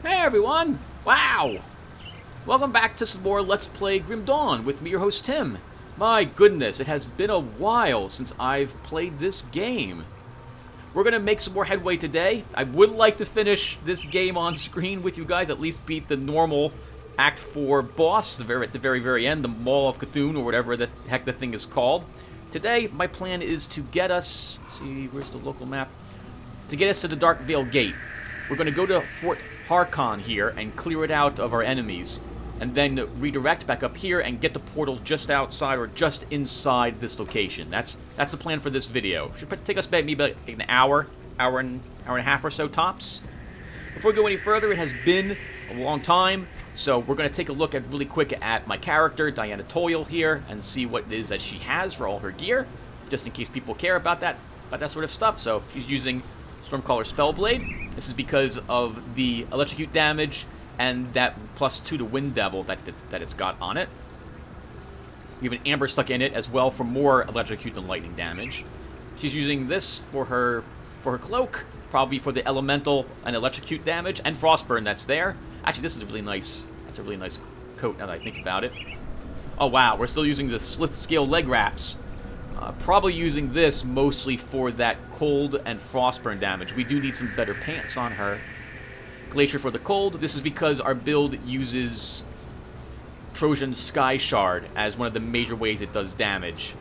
Hey everyone! Wow! Welcome back to some more Let's Play Grim Dawn with me, your host Tim. My goodness, it has been a while since I've played this game. We're gonna make some more headway today. I would like to finish this game on screen with you guys, at least beat the normal Act 4 boss at the very end, the Maw of Cthulhu, or whatever the heck the thing is called. Today, my plan is to get us, let's see, where's the local map? To get us to the Dark Veil Gate. We're going to go to Fort Harkon here and clear it out of our enemies, and then redirect back up here and get the portal just outside or just inside this location. That's the plan for this video. Should take us maybe about an hour and a half or so tops. Before we go any further, it has been a long time, so we're going to take a look at really quick at my character, Diana Toyle here, and see what it is that she has for all her gear, just in case people care about that sort of stuff. So she's using Stormcaller Spellblade. This is because of the electrocute damage and that +2 to Wind Devil that it's got on it. We have an Amber stuck in it as well for more electrocute and lightning damage. She's using this for her cloak, probably for the elemental and electrocute damage and frostburn that's there. Actually, this is a really nice. That's a really nice coat now that I think about it. Oh wow, we're still using the Slith Scale leg wraps. Probably using this mostly for that cold and frostburn damage. We do need some better pants on her. Glacier for the cold. This is because our build uses Trojan Sky Shard as one of the major ways it does damage.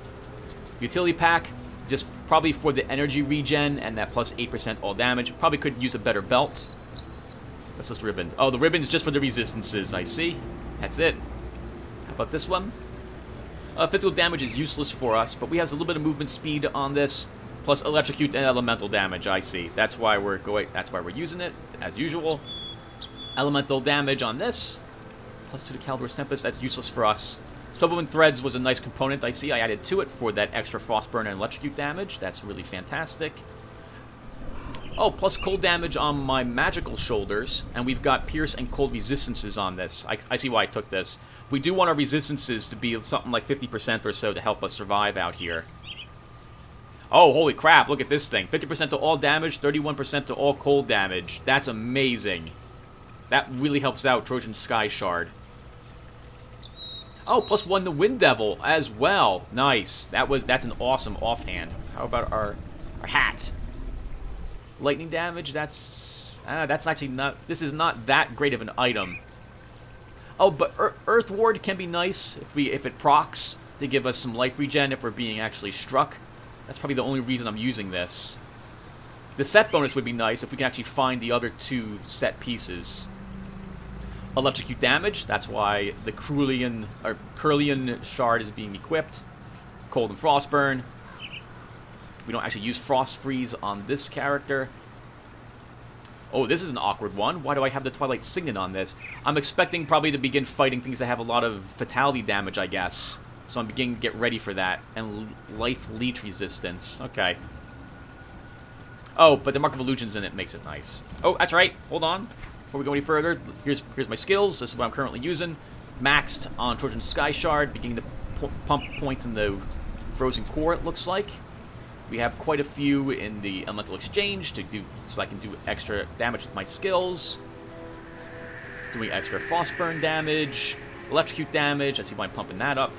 Utility pack, just probably for the energy regen and that +8% all damage. Probably could use a better belt. What's this ribbon? Oh, the ribbon is just for the resistances, I see. That's it. How about this one? Physical damage is useless for us, but we have a little bit of movement speed on this, plus electrocute and elemental damage, I see. That's why we're using it, as usual. Elemental damage on this, +2 to Caldor's Tempest, that's useless for us. Spellwoven Threads was a nice component, I see. I added to it for that extra frostburn and electrocute damage. That's really fantastic. Oh, plus cold damage on my magical shoulders, and we've got pierce and cold resistances on this. I see why I took this. We do want our resistances to be something like 50% or so to help us survive out here. Oh, holy crap, look at this thing. 50% to all damage, 31% to all cold damage. That's amazing. That really helps out Trojan Sky Shard. Oh, +1 to Wind Devil as well. Nice. That's an awesome offhand. How about our hat? Lightning damage, that's actually not, this is not that great of an item. Oh, but Earth Ward can be nice if it procs to give us some life regen if we're being actually struck. That's probably the only reason I'm using this. The set bonus would be nice if we can actually find the other two set pieces. Electrocute damage, that's why the Curlian Shard is being equipped. Cold and Frostburn. We don't actually use Frost Freeze on this character. Oh, this is an awkward one. Why do I have the Twilight Signet on this? I'm expecting probably to begin fighting things that have a lot of fatality damage, I guess. So I'm beginning to get ready for that. And life leech resistance. Okay. Oh, but the Mark of Illusions in it makes it nice. Oh, that's right. Hold on. Before we go any further, here's my skills. This is what I'm currently using. Maxed on Trojan Sky Shard. Beginning to pump points in the Frozen Core, it looks like. We have quite a few in the Elemental Exchange so I can do extra damage with my skills. Doing extra Frostburn damage, Electrocute damage. I see why I'm pumping that up.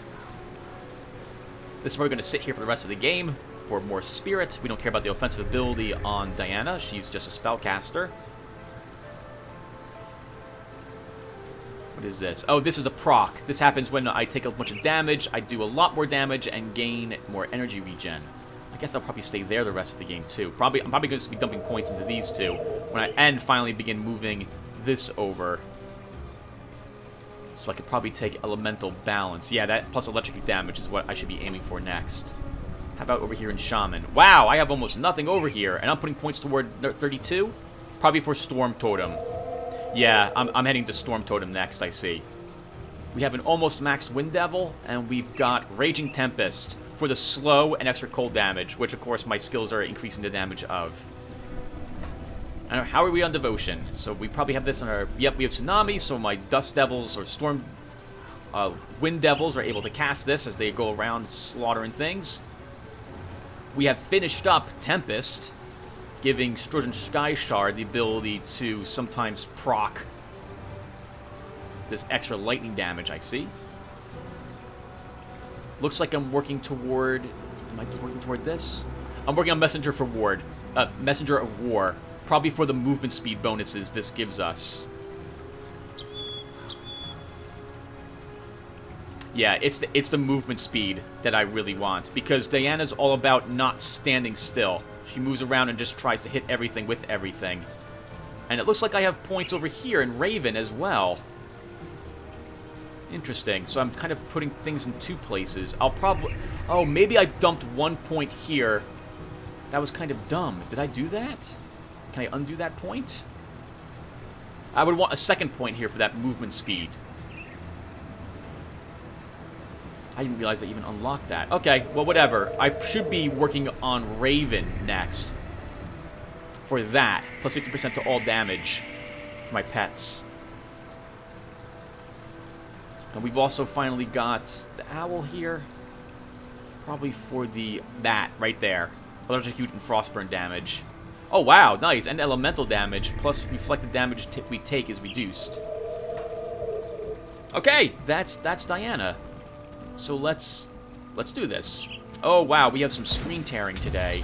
This is where we're going to sit here for the rest of the game for more spirit. We don't care about the offensive ability on Diana. She's just a spellcaster. What is this? Oh, this is a proc. This happens when I take a bunch of damage. I do a lot more damage and gain more energy regen. I guess I'll probably stay there the rest of the game, too. I'm probably going to be dumping points into these two and finally begin moving this over. So I could probably take Elemental Balance. Yeah, that plus electrocute damage is what I should be aiming for next. How about over here in Shaman? Wow, I have almost nothing over here, and I'm putting points toward 32? Probably for Storm Totem. Yeah, I'm heading to Storm Totem next, I see. We have an almost maxed Wind Devil, and we've got Raging Tempest for the slow and extra cold damage, which of course my skills are increasing the damage of. And how are we on Devotion? So we probably have this on our... Yep, we have Tsunami, so my Dust Devils or Storm... Wind Devils are able to cast this as they go around slaughtering things. We have finished up Tempest, giving Trojan Sky Shard the ability to sometimes proc this extra lightning damage, I see. Looks like I'm working toward... Am I working toward this? I'm working on Messenger for Ward. Messenger of War. Probably for the movement speed bonuses this gives us. Yeah, it's the movement speed that I really want. Because Diana's all about not standing still. She moves around and just tries to hit everything with everything. And it looks like I have points over here in Raven as well. Interesting. So I'm kind of putting things in two places. I'll probably... Oh, maybe I dumped 1 point here. That was kind of dumb. Did I do that? Can I undo that point? I would want a second point here for that movement speed. I didn't realize I even unlocked that. Okay, well, whatever. I should be working on Raven next. For that. Plus 50% to all damage for my pets. And we've also finally got the owl here. Probably for that right there. Electrocute and frostburn damage. Oh, wow, nice. And elemental damage, plus reflected damage we take is reduced. Okay, that's Diana. So let's do this. Oh, wow, we have some screen tearing today.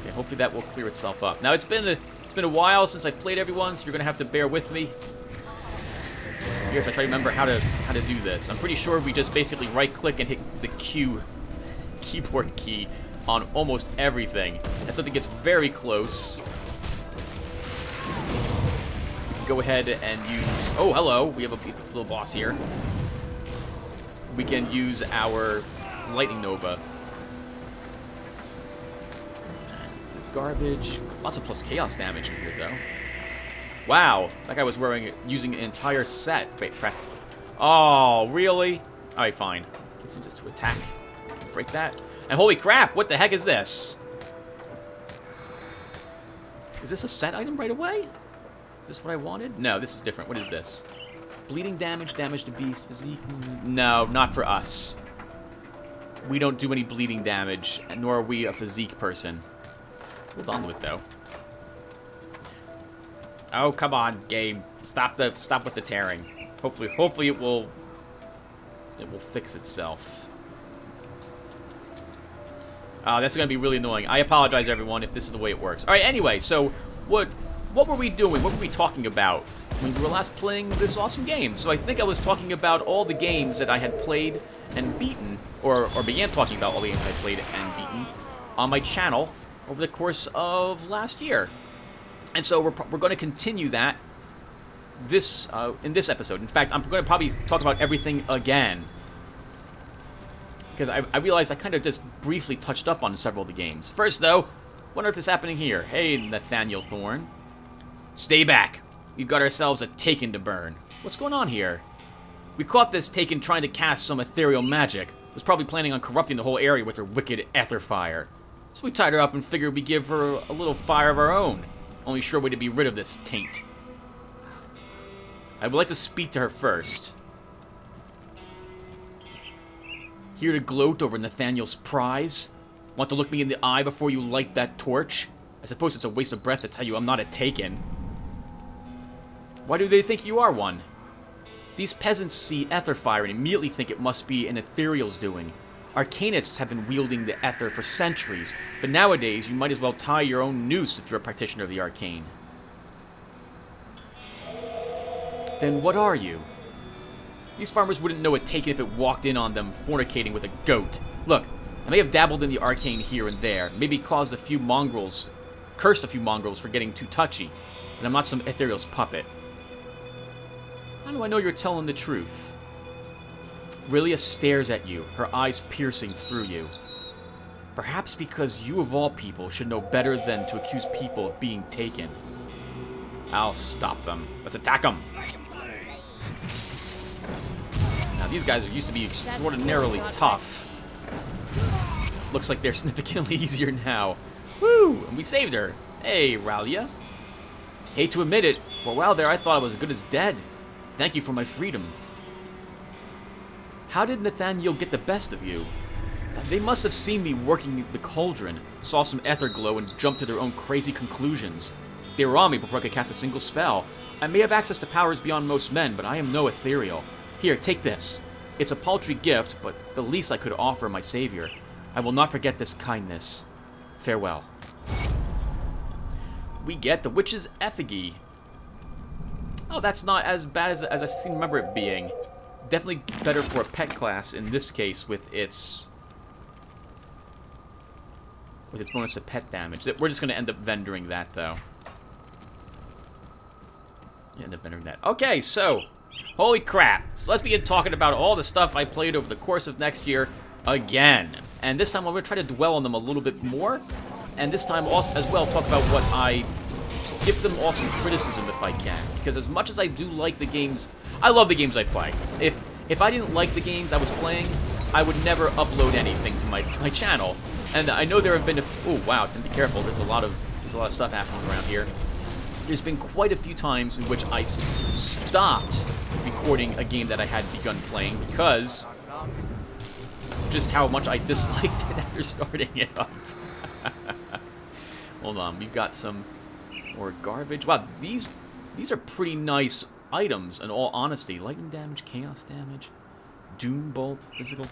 Okay, hopefully that will clear itself up. Now, it's been a while since I've played everyone, so you're gonna have to bear with me. Here's I try to remember how to do this. I'm pretty sure we just basically right-click and hit the Q keyboard key on almost everything. And something gets very close. Go ahead and use... Oh, hello. We have a little boss here. We can use our Lightning Nova. Garbage. Lots of plus chaos damage in here, though. Wow. That guy was using an entire set. Wait, crap. Oh, really? Alright, fine. This is just to attack. Break that. And holy crap, what the heck is this? Is this a set item right away? Is this what I wanted? No, this is different. What is this? Bleeding damage, damage to beast, physique. No, not for us. We don't do any bleeding damage, nor are we a physique person. Hold on to it, though. Oh, come on, game. Stop with the tearing. Hopefully it will fix itself. That's going to be really annoying. I apologize, everyone, if this is the way it works. All right, anyway, so what were we doing? What were we talking about when we were last playing this awesome game? So I think I was talking about all the games that I had played and beaten, or began talking about all the games I played and beaten on my channel over the course of last year. And so we're going to continue that in this episode. In fact, I'm going to probably talk about everything again. Because I realized I kind of just briefly touched up on several of the games. First, though, what on earth is happening here? Hey, Nathaniel Thorne. Stay back. We've got ourselves a Taken to burn. What's going on here? We caught this Taken trying to cast some ethereal magic. Was probably planning on corrupting the whole area with her wicked ether fire. So we tied her up and figured we'd give her a little fire of our own. Only sure way to be rid of this taint. I would like to speak to her first. Here to gloat over Nathaniel's prize? Want to look me in the eye before you light that torch? I suppose it's a waste of breath to tell you I'm not a Taken. Why do they think you are one? These peasants see ether fire and immediately think it must be an ethereal's doing. Arcanists have been wielding the ether for centuries, but nowadays you might as well tie your own noose if you're a practitioner of the arcane. Then what are you? These farmers wouldn't know a Taken if it walked in on them fornicating with a goat. Look, I may have dabbled in the arcane here and there, maybe cursed a few mongrels for getting too touchy, but I'm not some ethereal's puppet. How do I know you're telling the truth? Rilia stares at you, her eyes piercing through you. Perhaps because you of all people should know better than to accuse people of being Taken. I'll stop them. Let's attack them! Now, these guys used to be extraordinarily tough. Looks like they're significantly easier now. Woo! And we saved her. Hey, Ralia. Hate to admit it, for a while there I thought I was as good as dead. Thank you for my freedom. How did Nathaniel get the best of you? They must have seen me working the cauldron, saw some ether glow, and jumped to their own crazy conclusions. They were on me before I could cast a single spell. I may have access to powers beyond most men, but I am no ethereal. Here, take this. It's a paltry gift, but the least I could offer my savior. I will not forget this kindness. Farewell. We get the Witch's Effigy. Oh, that's not as bad as I seem to remember it being. Definitely better for a pet class in this case with its bonus to pet damage. We're just going to end up vendoring that, though. End up vendoring that. Okay, so, holy crap. So let's begin talking about all the stuff I played over the course of next year again. And this time I'm going to try to dwell on them a little bit more. And this time also, as well, talk about what I... give them all some criticism if I can. Because as much as I do like the games... I love the games I play. If I didn't like the games I was playing, I would never upload anything to my channel. And I know there have been oh wow, Tim, be careful. There's a lot of stuff happening around here. There's been quite a few times in which I stopped recording a game that I had begun playing because just how much I disliked it after starting it up. Hold on, we've got some more garbage. Wow, these are pretty nice items, in all honesty. Lightning damage, chaos damage, doom bolt, physical.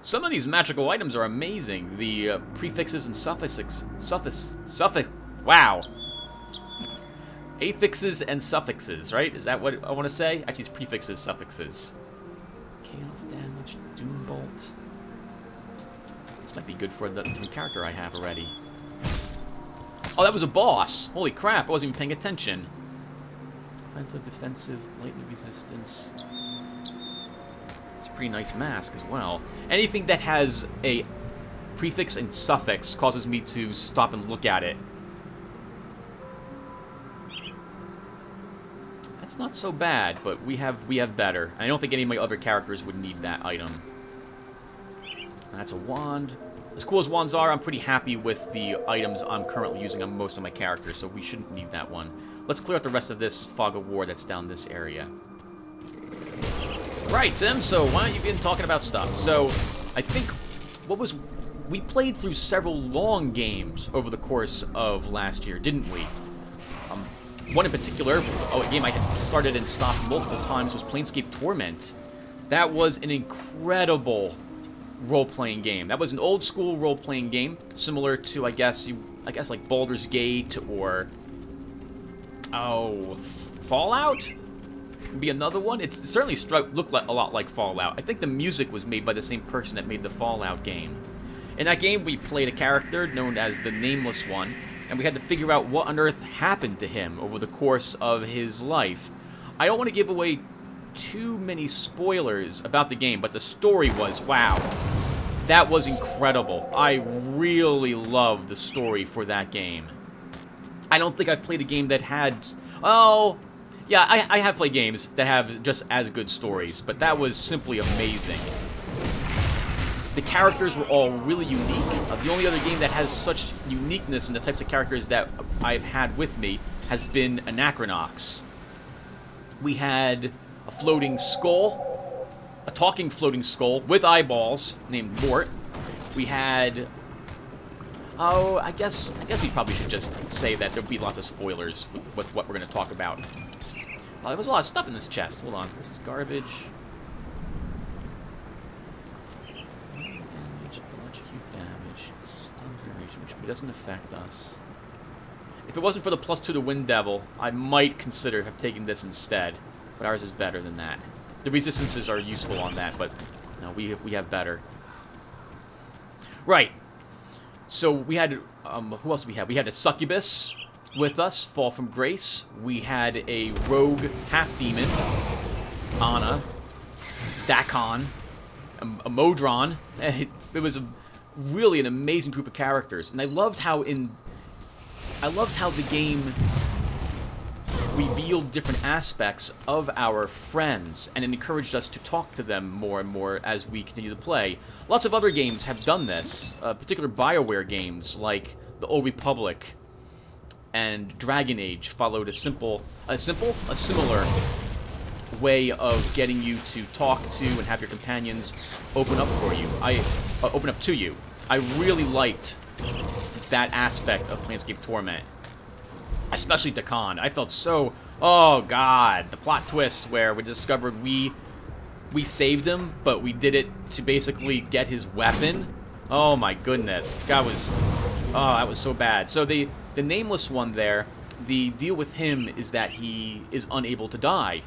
Some of these magical items are amazing. The prefixes and suffixes. Wow. Affixes and suffixes, right? Is that what I want to say? Actually, it's prefixes, suffixes. Chaos damage, doom bolt. This might be good for the character I have already. Oh, that was a boss. Holy crap, I wasn't even paying attention. Offensive, defensive, lightning resistance. It's a pretty nice mask as well. Anything that has a prefix and suffix causes me to stop and look at it. That's not so bad, but we have better. I don't think any of my other characters would need that item. That's a wand. As cool as wands are, I'm pretty happy with the items I'm currently using on most of my characters, so we shouldn't need that one. Let's clear out the rest of this fog of war that's down this area. Right, Tim, so why don't you begin talking about stuff? So, I think, we played through several long games over the course of last year, didn't we? One in particular, a game I had started and stopped multiple times, was Planescape Torment. That was an incredible role-playing game. That was an old-school role-playing game, similar to, I guess, like Baldur's Gate or... oh, Fallout? Would be another one? It certainly looked a lot like Fallout. I think the music was made by the same person that made the Fallout game. In that game, we played a character known as the Nameless One, and we had to figure out what on earth happened to him over the course of his life. I don't want to give away too many spoilers about the game, but the story was, wow, that was incredible. I really loved the story for that game. I don't think I've played a game that had... oh, yeah, I have played games that have just as good stories, but that was simply amazing. The characters were all really unique. The only other game that has such uniqueness in the types of characters that I've had with me has been Anachronox. We had a floating skull, a talking floating skull with eyeballs named Mort. We had... oh, I guess we probably should just say that there'll be lots of spoilers with what we're going to talk about. Oh, there was a lot of stuff in this chest. Hold on, this is garbage. Damage, electrocute damage, stun duration, which doesn't affect us. If it wasn't for the +2 to Wind Devil, I might consider have taken this instead. But ours is better than that. The resistances are useful on that, but no, we have better. Right. So we had, who else did we have? We had a Succubus with us, Fall from Grace. We had a Rogue Half-Demon, Anna, Dakon, a Modron. It was really an amazing group of characters. And I loved how the game revealed different aspects of our friends, and it encouraged us to talk to them more and more as we continue to play. Lots of other games have done this, particular BioWare games like The Old Republic and Dragon Age followed a similar way of getting you to talk to and have your companions open up to you. I really liked that aspect of Planescape Torment. Especially Dakan. I felt so... Oh, God. The plot twist where we discovered we saved him, but we did it to basically get his weapon. Oh, my goodness. That was... Oh, that was so bad. So the nameless one there, the deal with him is that he is unable to die.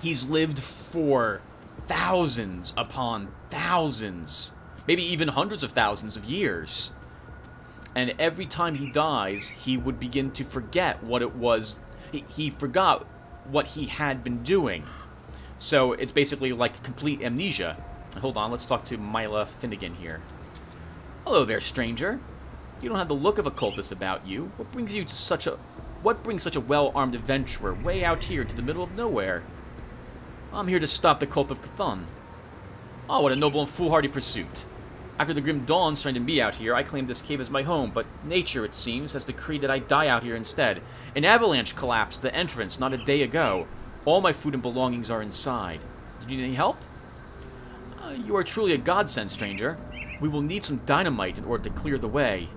He's lived for thousands upon thousands, maybe even hundreds of thousands of years. And every time he dies, he would begin to forget what it was. He forgot what he had been doing. So it's basically like complete amnesia. Hold on, let's talk to Mila Finnegan here. Hello there, stranger. You don't have the look of a cultist about you. What brings such a well-armed adventurer way out here to the middle of nowhere? I'm here to stop the cult of Cthulhu. Oh, what a noble and foolhardy pursuit. After the grim dawn stranded me out here, I claimed this cave as my home, but nature, it seems, has decreed that I die out here instead. An avalanche collapsed the entrance not a day ago. All my food and belongings are inside. Do you need any help? You are truly a godsend, stranger. We will need some dynamite in order to clear the way.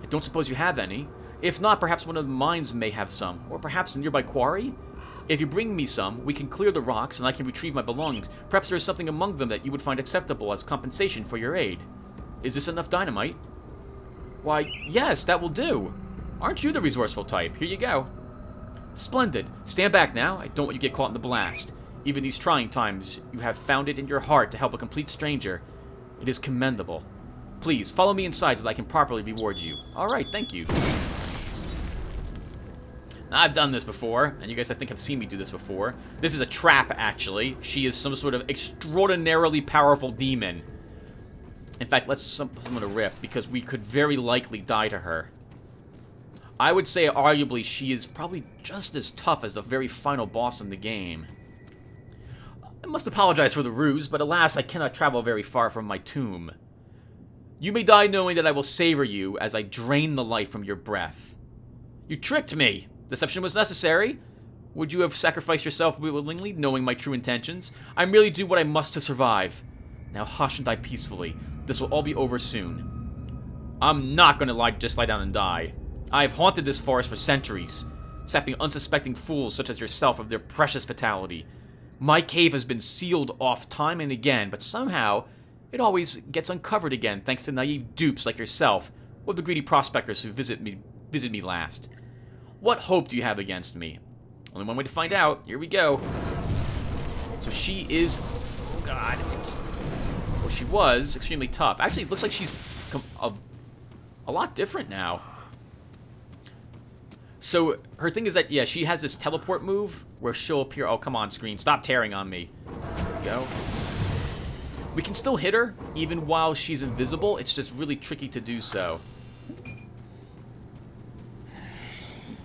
I don't suppose you have any. If not, perhaps one of the mines may have some, or perhaps a nearby quarry? If you bring me some, we can clear the rocks and I can retrieve my belongings. Perhaps there is something among them that you would find acceptable as compensation for your aid. Is this enough dynamite? Why, yes, that will do. Aren't you the resourceful type? Here you go. Splendid. Stand back now. I don't want you to get caught in the blast. Even these trying times, you have found it in your heart to help a complete stranger. It is commendable. Please, follow me inside so that I can properly reward you. Alright, thank you. Now, I've done this before, and you guys, I think, have seen me do this before. This is a trap, actually. She is some sort of extraordinarily powerful demon. In fact, let's summon a rift, because we could very likely die to her. I would say, arguably, she is probably just as tough as the very final boss in the game. I must apologize for the ruse, but alas, I cannot travel very far from my tomb. You may die knowing that I will savor you as I drain the life from your breath. You tricked me! Deception was necessary. Would you have sacrificed yourself willingly, knowing my true intentions? I merely do what I must to survive. Now hush and die peacefully. This will all be over soon. I'm not going to just lie down and die. I have haunted this forest for centuries, sapping unsuspecting fools such as yourself of their precious vitality. My cave has been sealed off time and again, but somehow it always gets uncovered again thanks to naive dupes like yourself, or the greedy prospectors who visit me last. What hope do you have against me? Only one way to find out. Here we go. So she is... Oh, God. Well, she was extremely tough. Actually, it looks like she's a lot different now. So, her thing is that, yeah, she has this teleport move where she'll appear... Oh, come on, screen. Stop tearing on me. There we go. We can still hit her, even while she's invisible. It's just really tricky to do so.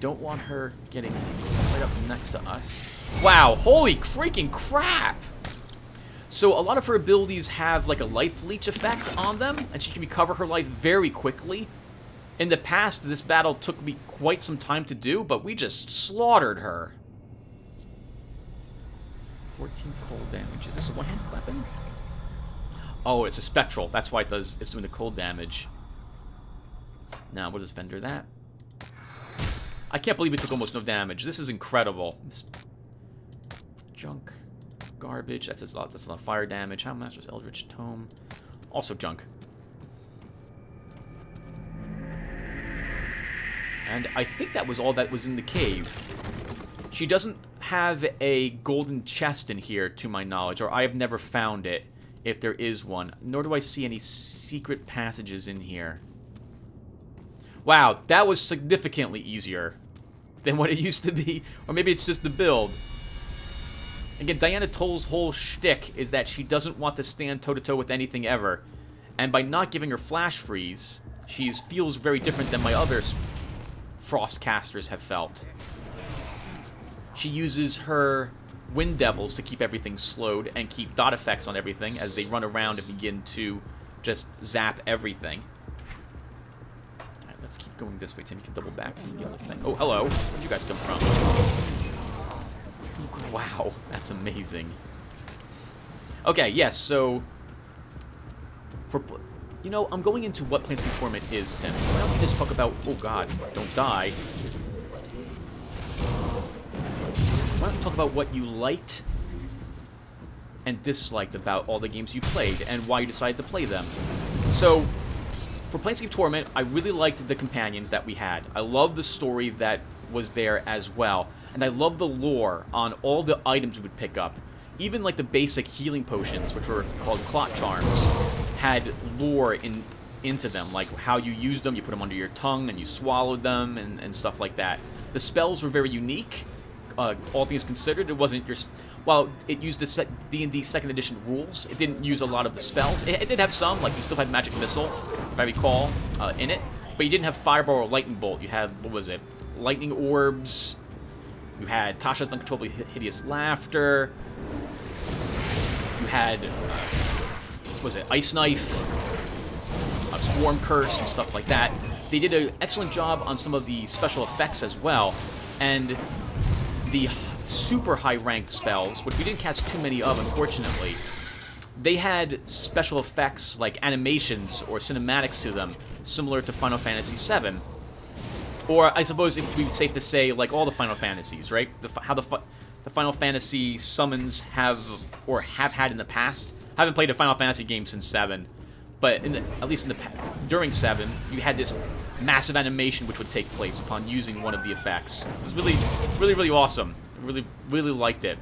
Don't want her getting right up next to us. Wow, holy freaking crap! So a lot of her abilities have like a life leech effect on them, and she can recover her life very quickly. In the past, this battle took me quite some time to do, but we just slaughtered her. 14 cold damage. Is this a one-handed weapon? Oh, it's a spectral. That's why it's doing the cold damage. Now, what does Fender that? I can't believe it took almost no damage. This is incredible. This junk. Garbage. That's a lot of fire damage. Houndmaster's Eldritch Tome. Also junk. And I think that was all that was in the cave. She doesn't have a golden chest in here, to my knowledge, or I have never found it, if there is one. Nor do I see any secret passages in here. Wow, that was significantly easier than what it used to be. Or maybe it's just the build. Again, Diana Toll's whole shtick is that she doesn't want to stand toe-to-toe with anything ever. And by not giving her flash freeze, she feels very different than my other Frost casters have felt. She uses her Wind Devils to keep everything slowed and keep dot effects on everything as they run around and begin to just zap everything. Let's keep going this way, Tim. You can double back if you get the thing. Oh, hello. Where'd you guys come from? Wow, that's amazing. Okay, yes, so... You know, I'm going into what Planescape Torment is, Tim. Why don't we just talk about... Oh, God. Don't die. Why don't we talk about what you liked and disliked about all the games you played and why you decided to play them. So, for Planescape Torment, I really liked the companions that we had. I love the story that was there as well. And I love the lore on all the items we would pick up. Even like the basic healing potions, which were called Clot Charms, had lore into them, like how you used them, you put them under your tongue, and you swallowed them, and stuff like that. The spells were very unique, all things considered. It wasn't your... While it used the D&D 2nd edition rules, it didn't use a lot of the spells. It did have some, like you still had Magic Missile, if I recall, in it. But you didn't have Fireball or Lightning Bolt. You had, what was it, Lightning Orbs. You had Tasha's Uncontrollably Hideous Laughter. You had, what was it, Ice Knife, Swarm Curse, and stuff like that. They did an excellent job on some of the special effects as well. And the super high-ranked spells, which we didn't cast too many of, unfortunately, they had special effects like animations or cinematics to them, similar to Final Fantasy VII. Or, I suppose it would be safe to say, like all the Final Fantasies, right? How the Final Fantasy summons have had in the past. I haven't played a Final Fantasy game since 7, but at least during 7, you had this massive animation which would take place upon using one of the effects. It was really, really, really awesome. Really, really liked it.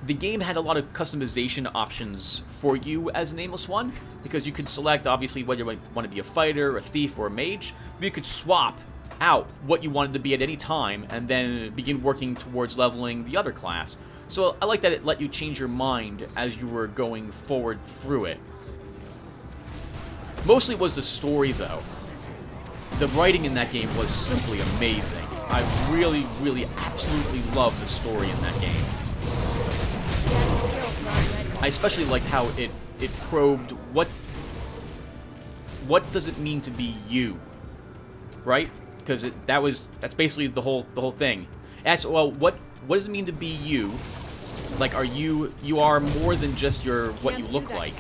The game had a lot of customization options for you as a Nameless One, because you could select, obviously, whether you want to be a fighter, a thief, or a mage. But you could swap out what you wanted to be at any time, and then begin working towards leveling the other class. So I like that it let you change your mind as you were going forward through it. Mostly it was the story, though. The writing in that game was simply amazing. I really, really, absolutely love the story in that game. I especially liked how it probed what does it mean to be you, right? Because that's basically the whole thing. As well, what does it mean to be you? Like, you are more than just what you look like.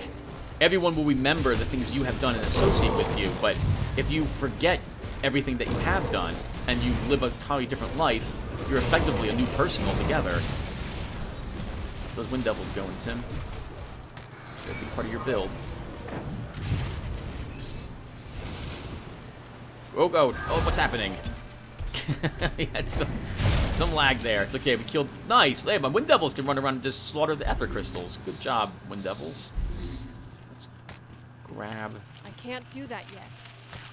Everyone will remember the things you have done and associate with you, but if you forget everything that you have done and you live a totally different life, you're effectively a new person altogether. Those Wind Devils going, Tim. That'd be part of your build. Oh, God. Oh, what's happening? We had some lag there. It's okay, we killed... Nice! Hey, my Wind Devils can run around and just slaughter the Ether Crystals. Good job, Wind Devils. Let's grab... I can't do that yet.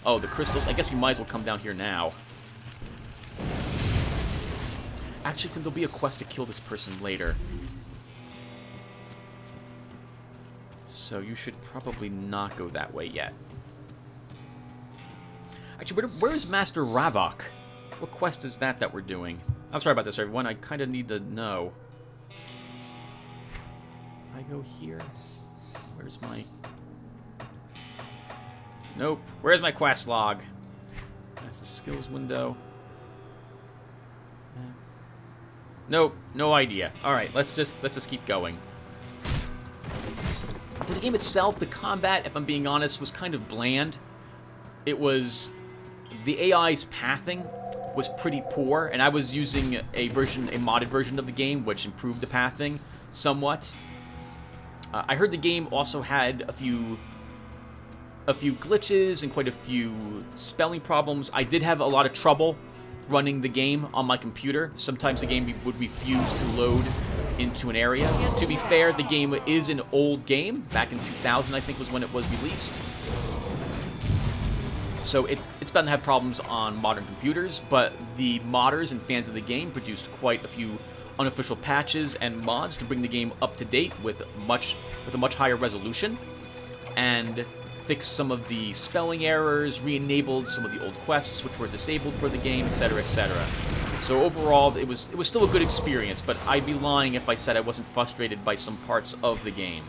Oh, the crystals. I guess we might as well come down here now. Actually, there'll be a quest to kill this person later. So you should probably not go that way yet. Actually, where is Master Ravok? What quest is that we're doing? I'm sorry about this, everyone. I kind of need to know. If I go here... Where's my... Nope. Where's my quest log? That's the skills window. Nope. No idea. Alright, let's just keep going. For the game itself, the combat, if I'm being honest, was kind of bland. It was... The AI's pathing was pretty poor, and I was using a modded version of the game, which improved the pathing somewhat. I heard the game also had a few glitches and quite a few spelling problems. I did have a lot of trouble running the game on my computer. Sometimes the game would refuse to load into an area. To be fair, the game is an old game. Back in 2000, I think, was when it was released. So it's bound to have problems on modern computers, but the modders and fans of the game produced quite a few unofficial patches and mods to bring the game up to date with a much higher resolution, and fixed some of the spelling errors, re-enabled some of the old quests which were disabled for the game, etc., etc. So overall, it was still a good experience, but I'd be lying if I said I wasn't frustrated by some parts of the game.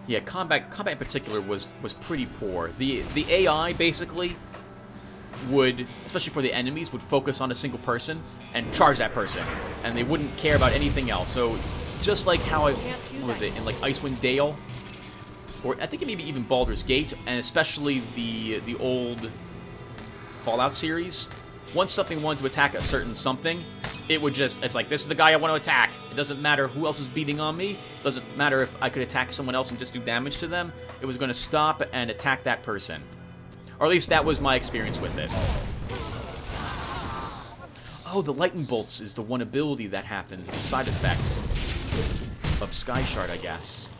Yeah, combat in particular was pretty poor. The AI basically would, especially for the enemies, would focus on a single person, and charge that person, and they wouldn't care about anything else. So just like how what was it, in like Icewind Dale, or I think it maybe even Baldur's Gate, and especially the old Fallout series, once something wanted to attack a certain something, it would just, it's like, this is the guy I want to attack. It doesn't matter who else is beating on me. It doesn't matter if I could attack someone else and just do damage to them. It was going to stop and attack that person. Or at least that was my experience with it. Oh, the lightning bolts is the one ability that happens. It's a side effect of Sky Shard, I guess.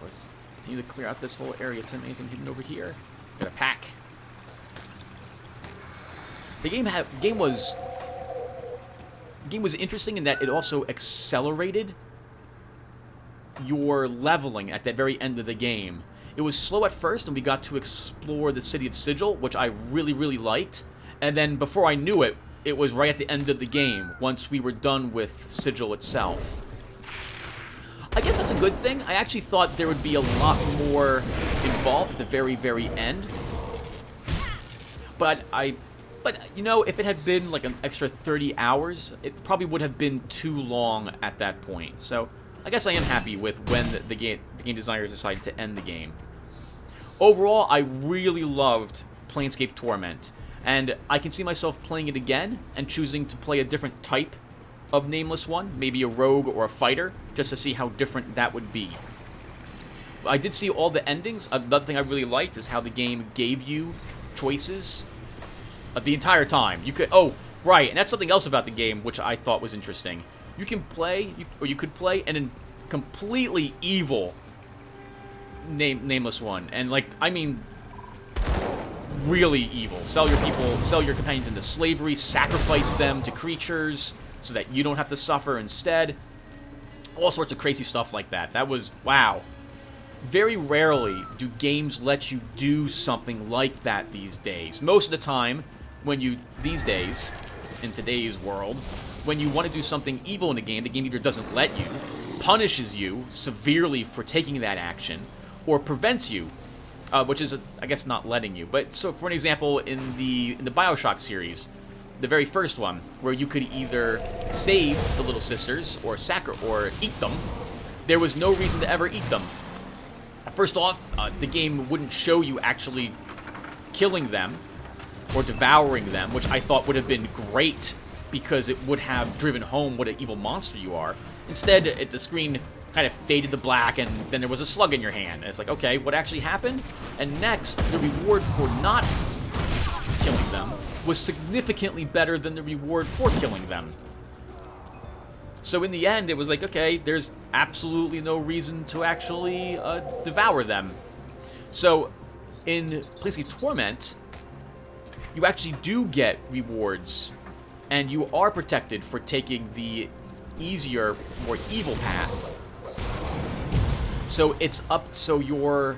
Let's continue to clear out this whole area. Is anything hidden over here? Got a pack. The game was interesting in that it also accelerated your leveling at the very end of the game. It was slow at first, and we got to explore the city of Sigil, which I really, really liked. And then before I knew it, it was right at the end of the game, once we were done with Sigil itself. I guess that's a good thing. I actually thought there would be a lot more involved at the very, very end. But you know, if it had been like an extra 30 hours, it probably would have been too long at that point. So I guess I am happy with when the game designers decided to end the game. Overall, I really loved Planescape Torment, and I can see myself playing it again and choosing to play a different type of Nameless one, maybe a rogue or a fighter, just to see how different that would be. I did see all the endings. Another thing I really liked is how the game gave you choices the entire time. You could, oh, right, and that's something else about the game which I thought was interesting. You can play, or you could play an completely evil Nameless one, and like, I mean, really evil. Sell your people, sell your companions into slavery, sacrifice them to creatures so that you don't have to suffer instead. All sorts of crazy stuff like that. That was, wow. Very rarely do games let you do something like that these days. Most of the time, these days, in today's world, when you want to do something evil in a game, the game either doesn't let you, punishes you severely for taking that action, or prevents you, which is, I guess, not letting you. But, so, for an example, in the Bioshock series, the very first one, where you could either save the Little Sisters, or eat them, there was no reason to ever eat them. First off, the game wouldn't show you actually killing them, or devouring them, which I thought would have been great, because it would have driven home what an evil monster you are. Instead, the screen kind of faded to black, and then there was a slug in your hand. And it's like, okay, what actually happened? And next, the reward for not killing them was significantly better than the reward for killing them. So in the end, it was like, okay, there's absolutely no reason to actually devour them. So in Planescape Torment, you actually do get rewards, and you are protected for taking the easier, more evil path. So it's up, so you're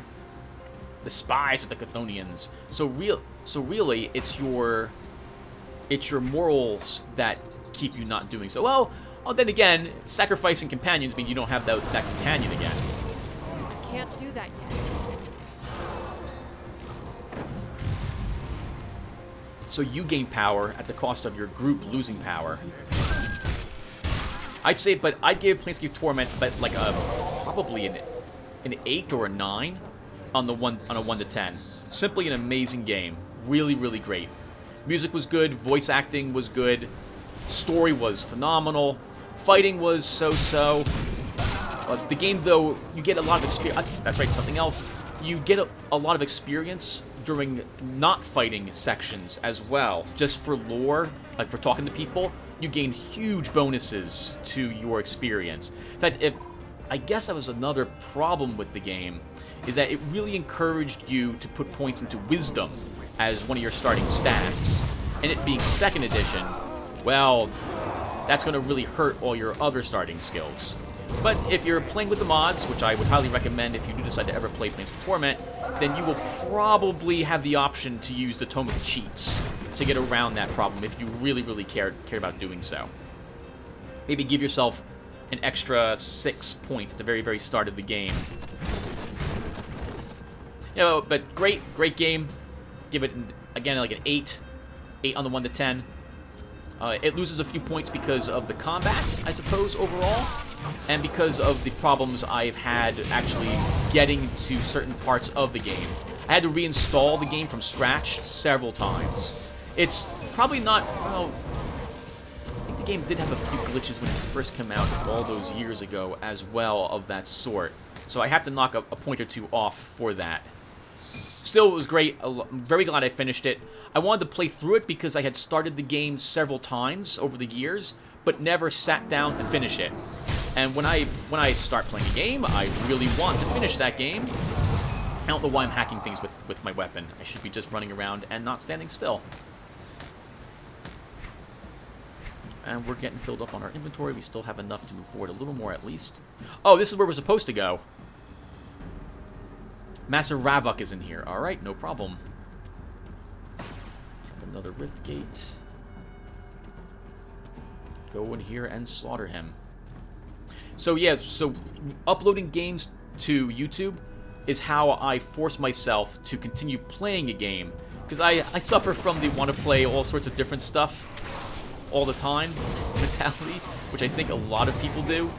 the spies with the Chthonians. So really, it's your morals that keep you not doing so. Well, then again, sacrificing companions mean you don't have that companion again. I can't do that yet. So you gain power at the cost of your group losing power. I'd say, but I'd give Planescape Torment, but like probably an 8 or a 9 on a 1 to 10. Simply an amazing game. Really, really great. Music was good. Voice acting was good. Story was phenomenal. Fighting was so-so. The game, though, you get a lot of experience. That's right, something else. You get a lot of experience during not fighting sections as well. Just for lore, like for talking to people, you gain huge bonuses to your experience. In fact, I guess that was another problem with the game, is that it really encouraged you to put points into wisdom as one of your starting stats. And it being 2nd edition, well, that's going to really hurt all your other starting skills. But if you're playing with the mods, which I would highly recommend if you do decide to ever play Planescape Torment, then you will probably have the option to use the Tome of Cheats to get around that problem if you really, really care about doing so. Maybe give yourself an extra 6 points at the very, very start of the game. You know, but great game. Give it again, like an 8. 8 on the 1 to 10. It loses a few points because of the combats, I suppose, overall. And because of the problems I've had actually getting to certain parts of the game. I had to reinstall the game from scratch several times. It's probably not, well, I think the game did have a few glitches when it first came out all those years ago as well of that sort. So I have to knock a point or two off for that. Still, it was great. I'm very glad I finished it. I wanted to play through it because I had started the game several times over the years, but never sat down to finish it. And when I start playing a game, I really want to finish that game. I don't know why I'm hacking things with my weapon. I should be just running around and not standing still. And we're getting filled up on our inventory. We still have enough to move forward a little more at least. Oh, this is where we're supposed to go. Master Ravok is in here. Alright, no problem. Another rift gate. Go in here and slaughter him. So yeah, so uploading games to YouTube is how I force myself to continue playing a game. Because I suffer from the want to play all sorts of different stuff all the time mentality, which I think a lot of people do.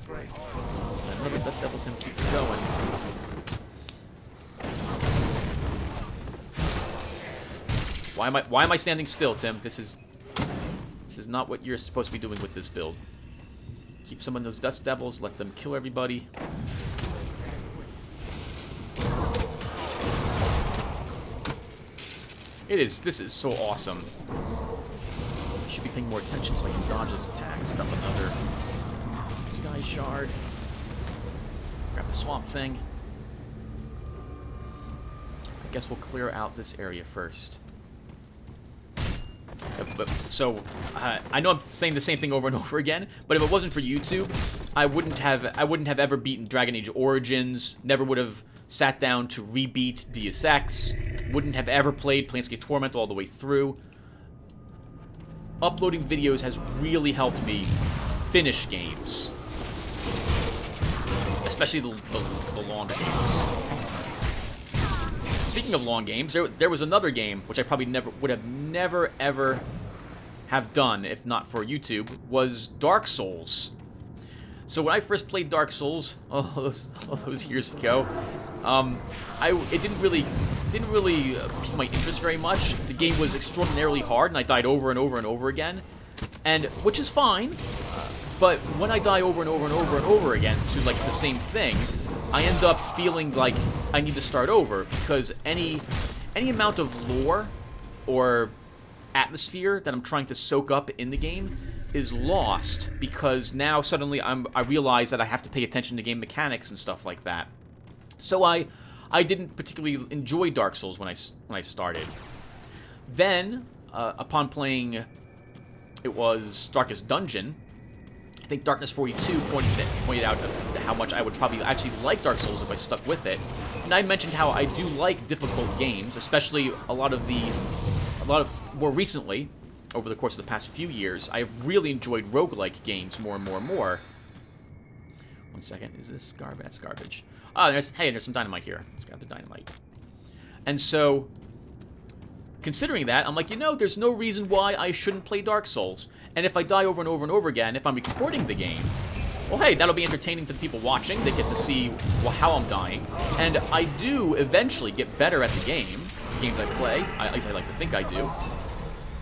So another Dust Devil Tim keeps going. Why am I standing still, Tim? This is not what you're supposed to be doing with this build. Keep some of those Dust Devils, let them kill everybody. This is so awesome. I should be paying more attention so I can dodge his attacks. Drop another Sky Shard. Grab the Swamp Thing. I guess we'll clear out this area first. So, I know I'm saying the same thing over and over again, but if it wasn't for YouTube, I wouldn't have ever beaten Dragon Age Origins, never would have sat down to rebeat Deus Ex, wouldn't have ever played Planescape Torment all the way through. Uploading videos has really helped me finish games. Especially the longer games. Speaking of long games, there was another game which I probably never ever have done if not for YouTube, was Dark Souls. So when I first played Dark Souls all those years ago, it didn't really pique my interest very much. The game was extraordinarily hard, and I died over and over and over again, and which is fine. But when I die over and over and over and over again to like the same thing, I end up feeling like I need to start over because any amount of lore or atmosphere that I'm trying to soak up in the game is lost because now suddenly I realize that I have to pay attention to game mechanics and stuff like that. So I didn't particularly enjoy Dark Souls when I started. Then upon playing, it was Darkest Dungeon. I think Darkness 42 pointed out how much I would probably actually like Dark Souls if I stuck with it. And I mentioned how I do like difficult games, especially a lot of more recently, over the course of the past few years, I have really enjoyed roguelike games more and more and more. One second, is this garbage? That's garbage. Oh, there's some dynamite here. Let's grab the dynamite. And so, considering that, I'm like, there's no reason why I shouldn't play Dark Souls. And if I die over and over and over again, if I'm recording the game, well, hey, that'll be entertaining to the people watching. They get to see, well, how I'm dying. And I do eventually get better at the games I play. At least I like to think I do.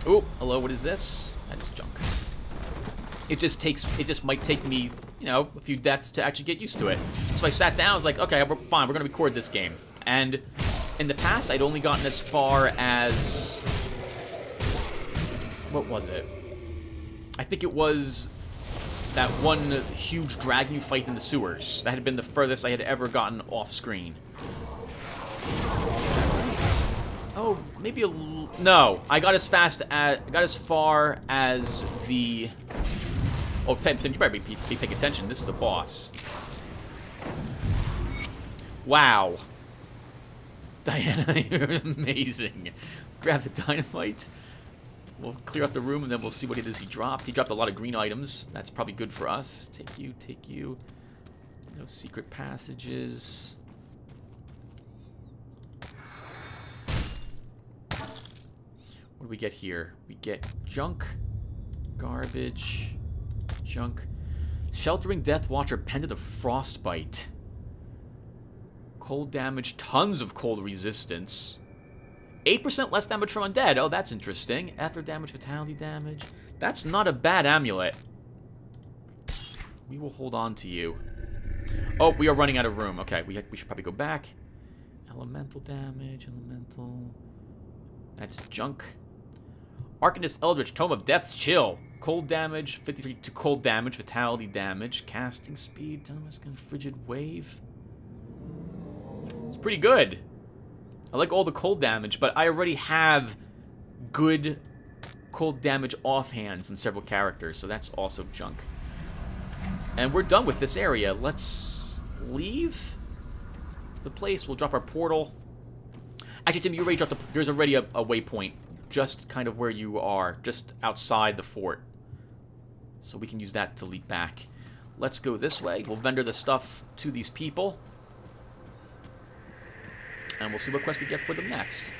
Oh, hello, what is this? That is junk. It just might take me, a few deaths to actually get used to it. So I sat down, I was like, okay, fine, we're gonna record this game. And in the past, I'd only gotten as far as... what was it? I think it was that one huge dragon you fight in the sewers. That had been the furthest I had ever gotten off screen. Oh, maybe a... no, I got as far as the... oh, Tim, you better be paying attention. This is a boss. Wow. Diana, you're amazing. Grab the dynamite. We'll clear out the room, and then we'll see what it is he dropped. He dropped a lot of green items. That's probably good for us. Take you. No secret passages. do we get here? We get junk, garbage, junk. Sheltering Death Watcher Pendant of Frostbite. Cold damage, tons of cold resistance. 8% less damage from undead. Oh, that's interesting. Ether damage, fatality damage. That's not a bad amulet. We will hold on to you. Oh, we are running out of room. Okay, we should probably go back. Elemental damage, elemental. That's junk. Arcanist Eldritch, Tome of Death's Chill. Cold damage, 53 to cold damage, fatality damage, casting speed, Thomas Frigid Wave. It's pretty good. I like all the cold damage, but I already have good cold damage offhands in several characters, so that's also junk. And we're done with this area. Let's leave the place. We'll drop our portal. Actually, Tim, you already dropped there's already a waypoint just kind of where you are, just outside the fort. So we can use that to leap back. Let's go this way. We'll vendor the stuff to these people. And we'll see what quest we get for them next.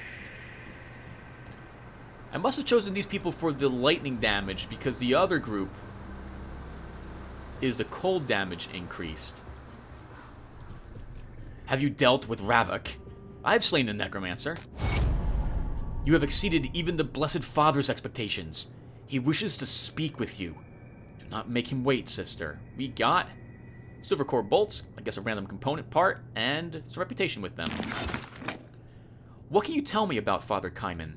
I must have chosen these people for the lightning damage because the other group is the cold damage increased. Have you dealt with Ravok? I've slain the Necromancer. You have exceeded even the Blessed Father's expectations. He wishes to speak with you. Do not make him wait, sister. We got silver core bolts, I guess a random component part, and some reputation with them. What can you tell me about Father Kaiman?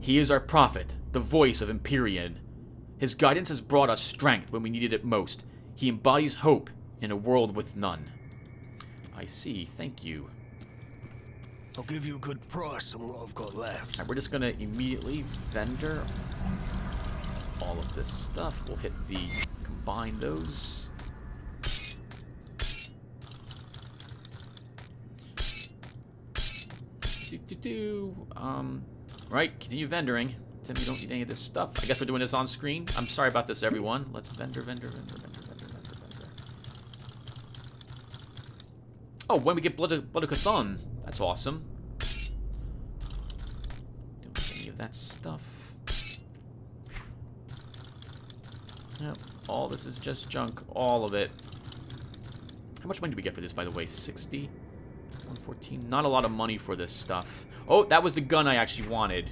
He is our prophet, the voice of Empyrean. His guidance has brought us strength when we needed it most. He embodies hope in a world with none. I see, thank you. I'll give you a good price on what I've got left. Right, we're just going to immediately vendor all of this stuff. We'll hit the combine those. Right, continue vendoring. Tim, you don't need any of this stuff. I guess we're doing this on screen. I'm sorry about this, everyone. Let's vendor. Oh, when we get Blood of Cthulhu. That's awesome. Don't need any of that stuff. Yep, all this is just junk. All of it. How much money do we get for this, by the way? 60? 114. Not a lot of money for this stuff. Oh, that was the gun I actually wanted.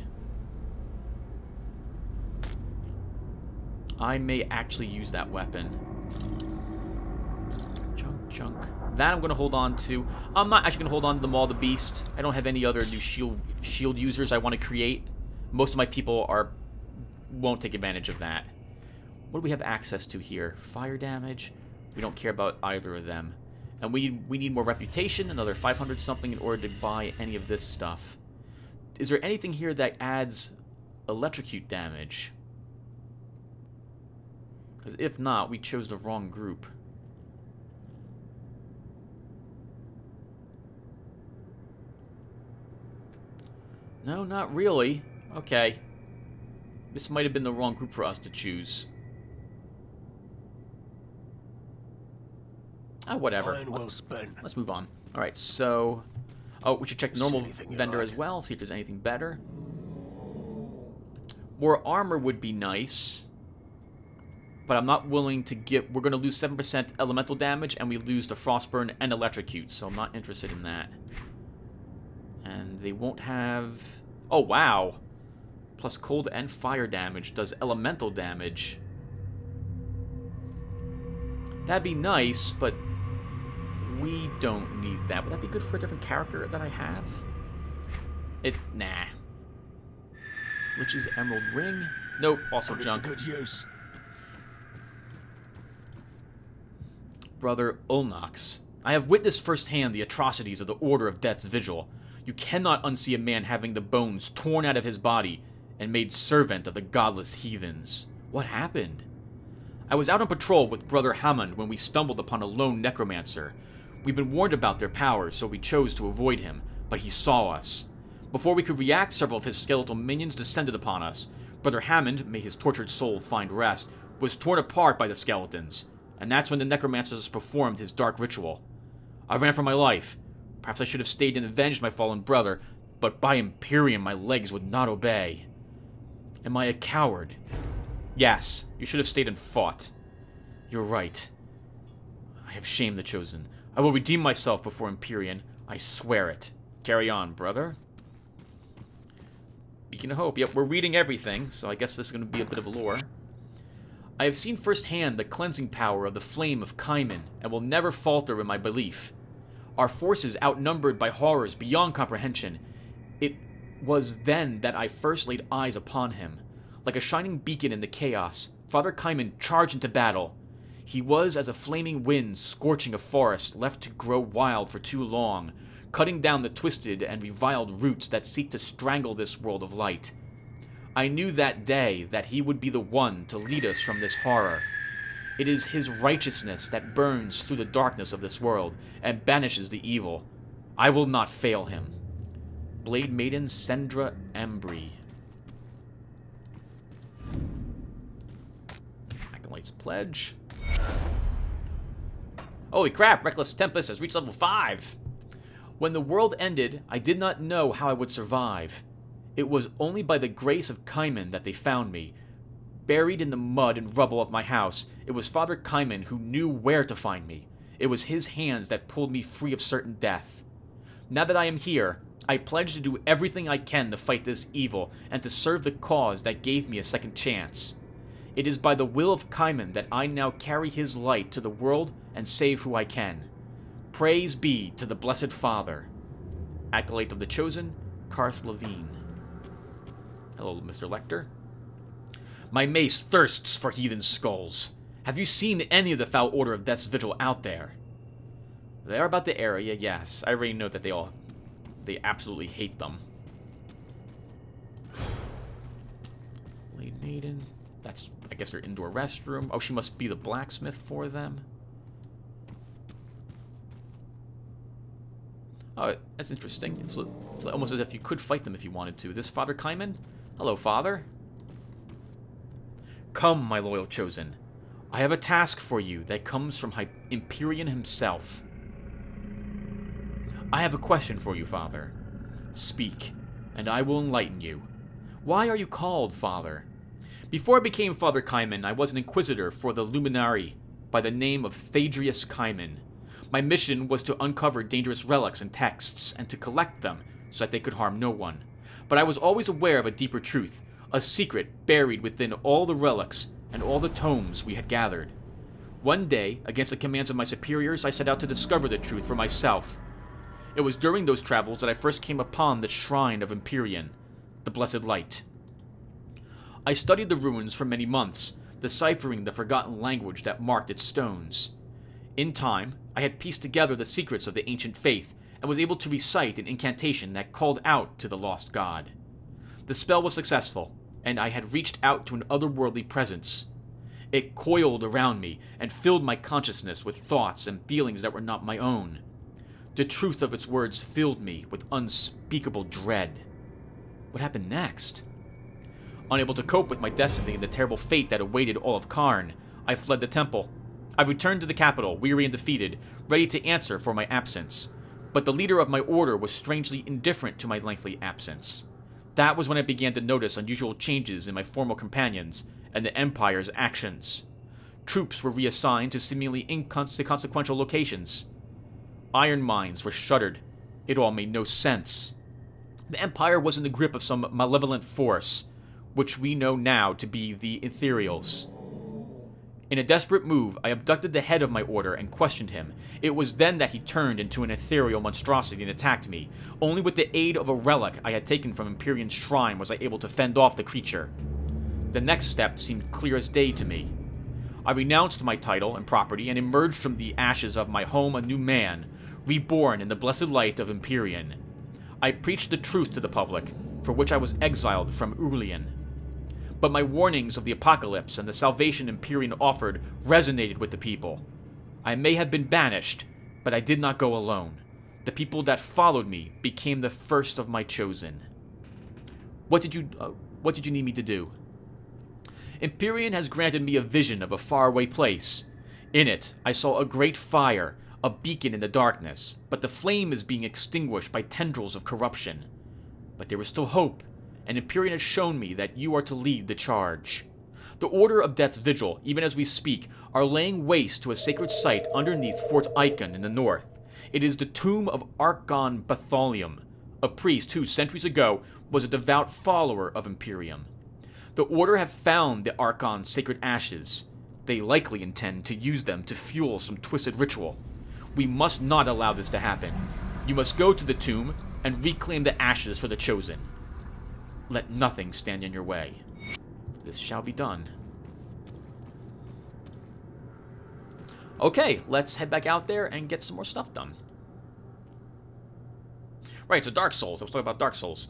I may actually use that weapon. Junk. That I'm going to hold on to. I'm not actually going to hold on to the Maul the Beast. I don't have any other new shield users I want to create. Most of my people won't take advantage of that. What do we have access to here? Fire damage. We don't care about either of them. And we need more reputation, another 500 something in order to buy any of this stuff. Is there anything here that adds electrocute damage? Because if not, we chose the wrong group. No, not really. Okay. This might have been the wrong group for us to choose. Ah, whatever. Let's move on. Alright, so... Oh, we should check the normal vendor as well, see if there's anything better. More armor would be nice. But I'm not willing to give... We're going to lose 7% elemental damage, and we lose the Frostburn and Electrocute, so I'm not interested in that. And they won't have... Oh, wow. Plus cold and fire damage does elemental damage. That'd be nice, but we don't need that. Would that be good for a different character that I have? Nah. Lich's Emerald Ring. Nope, also junk. Good use. Brother Ulnox, I have witnessed firsthand the atrocities of the Order of Death's Vigil. You cannot unsee a man having the bones torn out of his body and made servant of the godless heathens. What happened? I was out on patrol with Brother Hammond when we stumbled upon a lone necromancer. We'd been warned about their powers, so we chose to avoid him, but he saw us. Before we could react, several of his skeletal minions descended upon us. Brother Hammond, may his tortured soul find rest, was torn apart by the skeletons, and that's when the necromancer performed his dark ritual. I ran for my life. Perhaps I should have stayed and avenged my fallen brother, but by Imperium my legs would not obey. Am I a coward? Yes, you should have stayed and fought. You're right. I have shamed the Chosen. I will redeem myself before Empyrean. I swear it. Carry on, brother. Beacon of Hope. Yep, we're reading everything, so I guess this is going to be a bit of lore. I have seen firsthand the cleansing power of the flame of Kaiman, and will never falter in my belief. Our forces outnumbered by horrors beyond comprehension. It was then that I first laid eyes upon him. Like a shining beacon in the chaos, Father Kaiman charged into battle. He was as a flaming wind scorching a forest left to grow wild for too long, cutting down the twisted and reviled roots that seek to strangle this world of light. I knew that day that he would be the one to lead us from this horror. It is his righteousness that burns through the darkness of this world and banishes the evil. I will not fail him. Blade Maiden Sendra Embry. Acolyte's Pledge. Holy crap, Reckless Tempest has reached level 5. When the world ended, I did not know how I would survive. It was only by the grace of Kaiman that they found me. Buried in the mud and rubble of my house, it was Father Kaiman who knew where to find me. It was his hands that pulled me free of certain death. Now that I am here, I pledge to do everything I can to fight this evil and to serve the cause that gave me a second chance. It is by the will of Kaiman that I now carry his light to the world and save who I can. Praise be to the Blessed Father. Acolyte of the Chosen, Karth Levine. Hello, Mr. Lecter. My mace thirsts for heathen skulls. Have you seen any of the foul order of Death's Vigil out there? They are about the area, yes. I already know that they absolutely hate them. Blade Maiden. That's, I guess, their indoor restroom. Oh, she must be the blacksmith for them. Oh, that's interesting. It's almost as if you could fight them if you wanted to. This Father Kaiman? Hello, Father. Come, my loyal Chosen. I have a task for you that comes from Empyrean himself. I have a question for you, Father. Speak, and I will enlighten you. Why are you called Father? Before I became Father Kaiman, I was an Inquisitor for the Lotaeri by the name of Thadrius Kaiman. My mission was to uncover dangerous relics and texts, and to collect them so that they could harm no one. But I was always aware of a deeper truth, a secret buried within all the relics and all the tomes we had gathered. One day, against the commands of my superiors, I set out to discover the truth for myself. It was during those travels that I first came upon the Shrine of Empyrean, the Blessed Light. I studied the ruins for many months, deciphering the forgotten language that marked its stones. In time, I had pieced together the secrets of the ancient faith and was able to recite an incantation that called out to the lost god. The spell was successful, and I had reached out to an otherworldly presence. It coiled around me and filled my consciousness with thoughts and feelings that were not my own. The truth of its words filled me with unspeakable dread. What happened next? Unable to cope with my destiny and the terrible fate that awaited all of Karn, I fled the temple. I returned to the capital, weary and defeated, ready to answer for my absence. But the leader of my order was strangely indifferent to my lengthy absence. That was when I began to notice unusual changes in my former companions and the Empire's actions. Troops were reassigned to seemingly inconsequential locations. Iron mines were shuttered. It all made no sense. The Empire was in the grip of some malevolent force, which we know now to be the Ethereals. In a desperate move, I abducted the head of my order and questioned him. It was then that he turned into an ethereal monstrosity and attacked me. Only with the aid of a relic I had taken from Empyrean's shrine was I able to fend off the creature. The next step seemed clear as day to me. I renounced my title and property and emerged from the ashes of my home a new man, reborn in the blessed light of Empyrean. I preached the truth to the public, for which I was exiled from Urlian. But my warnings of the apocalypse and the salvation Empyrean offered resonated with the people. I may have been banished, but I did not go alone. The people that followed me became the first of my chosen. What did you need me to do? Empyrean has granted me a vision of a faraway place. In it, I saw a great fire, a beacon in the darkness, but the flame is being extinguished by tendrils of corruption. But there was still hope, and Empyrean has shown me that you are to lead the charge. The Order of Death's Vigil, even as we speak, are laying waste to a sacred site underneath Fort Icon in the north. It is the tomb of Archon Bartholomew, a priest who, centuries ago, was a devout follower of Imperium. The Order have found the Archon's sacred ashes. They likely intend to use them to fuel some twisted ritual. We must not allow this to happen. You must go to the tomb and reclaim the ashes for the Chosen. Let nothing stand in your way. This shall be done. Okay, let's head back out there and get some more stuff done. Right, so Dark Souls. I was talking about Dark Souls.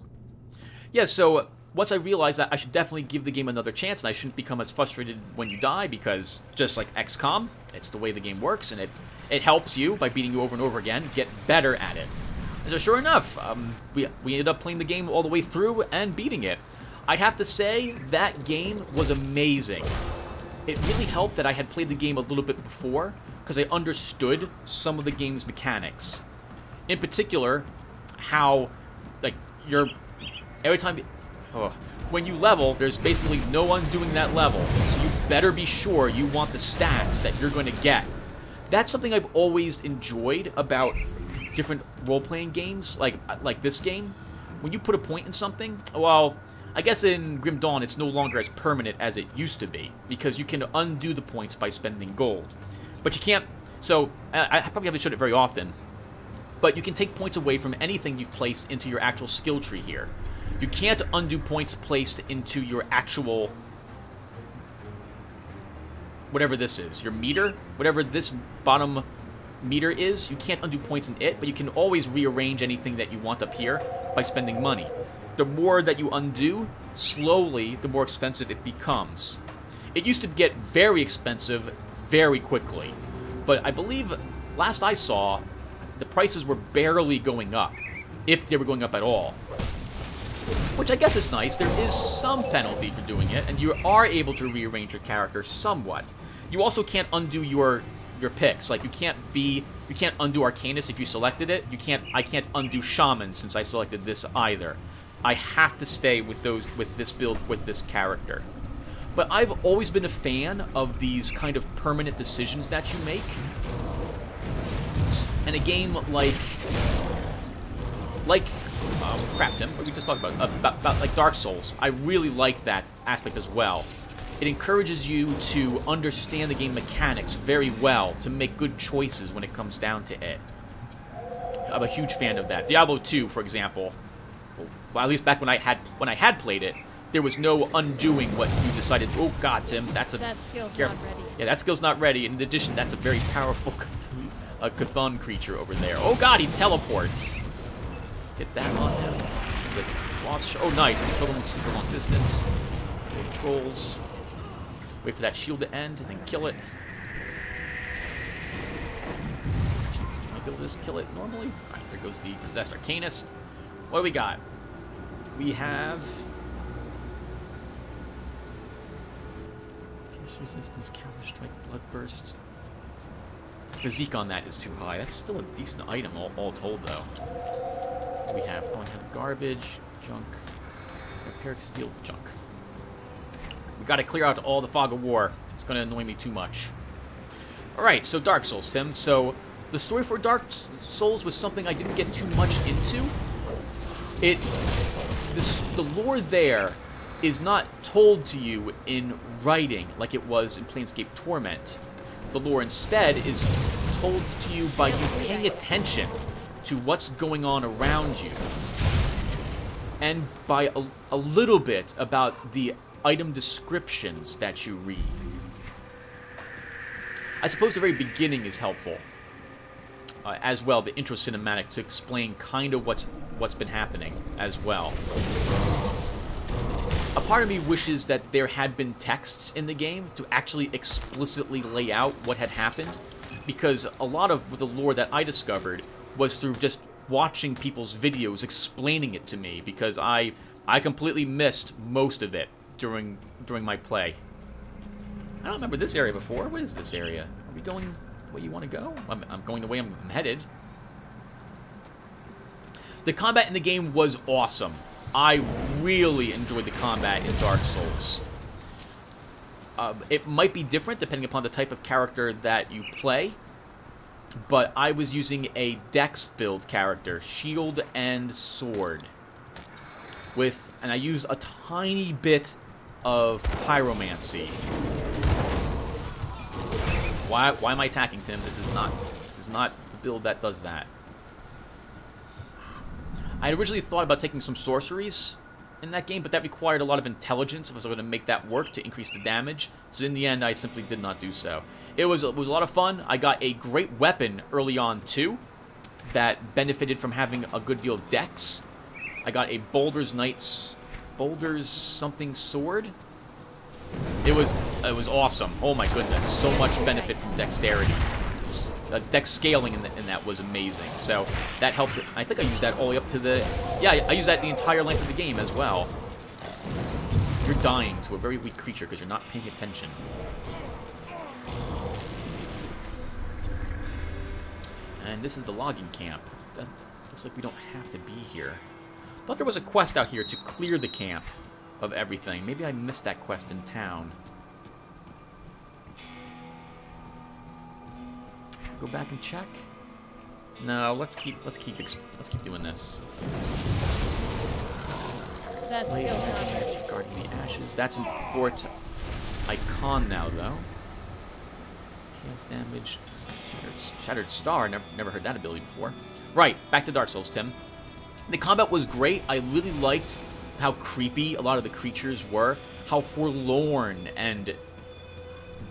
Yeah, so once I realized that I should definitely give the game another chance and I shouldn't become as frustrated when you die, because just like XCOM, it's the way the game works, and it helps you by beating you over and over again get better at it. And so sure enough, we ended up playing the game all the way through and beating it. I'd have to say that game was amazing. It really helped that I had played the game a little bit before, because I understood some of the game's mechanics. In particular, how, like, every time, when you level, there's basically no undoing that level, so you better be sure you want the stats that you're going to get. That's something I've always enjoyed about different role-playing games, like this game. When you put a point in something, well, I guess in Grim Dawn it's no longer as permanent as it used to be, because you can undo the points by spending gold. But you can't, so, I probably haven't showed it very often, but you can take points away from anything you've placed into your actual skill tree here. You can't undo points placed into your actual, whatever this is, your meter, whatever this bottom meter is, you can't undo points in it, but you can always rearrange anything that you want up here by spending money. The more that you undo, slowly, the more expensive it becomes. It used to get very expensive very quickly, but I believe, last I saw, the prices were barely going up, if they were going up at all. Which I guess is nice. There is some penalty for doing it, and you are able to rearrange your character somewhat. You also can't undo your picks. Like, you can't undo Arcanist if you selected it. I can't undo Shaman since I selected this either. I have to stay with this build with this character. But I've always been a fan of these kind of permanent decisions that you make. And a game like crap, Tim, what we just talked about like Dark Souls, I really like that aspect as well. It encourages you to understand the game mechanics very well, to make good choices when it comes down to it. I'm a huge fan of that. Diablo 2, for example, well, at least back when I had played it, there was no undoing what you decided. Oh God, Tim, that skill's not ready. Yeah, that skill's not ready. In addition, that's a very powerful Cthulhu creature over there. Oh God, he teleports. Let's get that on him. Oh, nice. Kill him with super long distance. Kill the trolls. Wait for that shield to end, and then kill it. Can I be able to just kill it normally? Alright, there goes the Possessed Arcanist. What do we got? We have Pierce Resistance, Counter Strike, Bloodburst. Physique on that is too high. That's still a decent item, all told, though. We have Throwing Head of Garbage, Junk, Repaired Steel, Junk. We gotta clear out all the Fog of War. It's gonna annoy me too much. Alright, so Dark Souls, Tim. So, the story for Dark Souls was something I didn't get too much into. The lore there is not told to you in writing like it was in Planescape Torment. The lore instead is told to you by you paying attention to what's going on around you, and by a little bit about the item descriptions that you read. I suppose the very beginning is helpful, as well, the intro cinematic to explain kind of what's been happening as well. A part of me wishes that there had been texts in the game to actually explicitly lay out what had happened, because a lot of the lore that I discovered was through just watching people's videos explaining it to me, because I completely missed most of it during my play. I don't remember this area before. What is this area? Are we going the way you want to go? I'm going the way I'm headed. The combat in the game was awesome. I really enjoyed the combat in Dark Souls. It might be different depending upon the type of character that you play, but I was using a dex build character, shield and sword, and I used a tiny bit of pyromancy. Why am I attacking, Tim? This is not the build that does that. I originally thought about taking some sorceries in that game, but that required a lot of intelligence if I was going to make that work to increase the damage. So in the end, I simply did not do so. It was a lot of fun. I got a great weapon early on, too, that benefited from having a good deal of dex. I got a Boulder's something sword. It was awesome. Oh my goodness, so much benefit from dexterity. Dex scaling in that was amazing. So that helped. I think I used that all the way up to the... Yeah, I used that the entire length of the game as well. You're dying to a very weak creature because you're not paying attention. And this is the logging camp. That looks like we don't have to be here. I thought there was a quest out here to clear the camp of everything. Maybe I missed that quest in town. Go back and check. No, let's keep doing this. That's still regarding the ashes. That's in Fort Icon now, though. Chaos damage. Shattered Star. Never heard that ability before. Right, back to Dark Souls, Tim. The combat was great. I really liked how creepy a lot of the creatures were. How forlorn and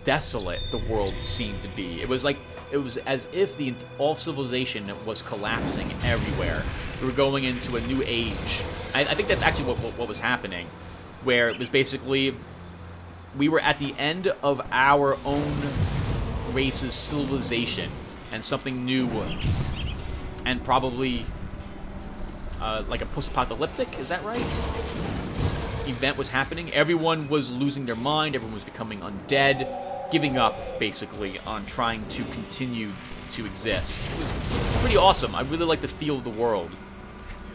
desolate the world seemed to be. It was as if all civilization was collapsing everywhere. We were going into a new age. I think that's actually what was happening, where it was basically we were at the end of our own race's civilization, and something new and probably like a post-apocalyptic, is that right? Event was happening. Everyone was losing their mind. Everyone was becoming undead, giving up, basically, on trying to continue to exist. It was pretty awesome. I really liked the feel of the world.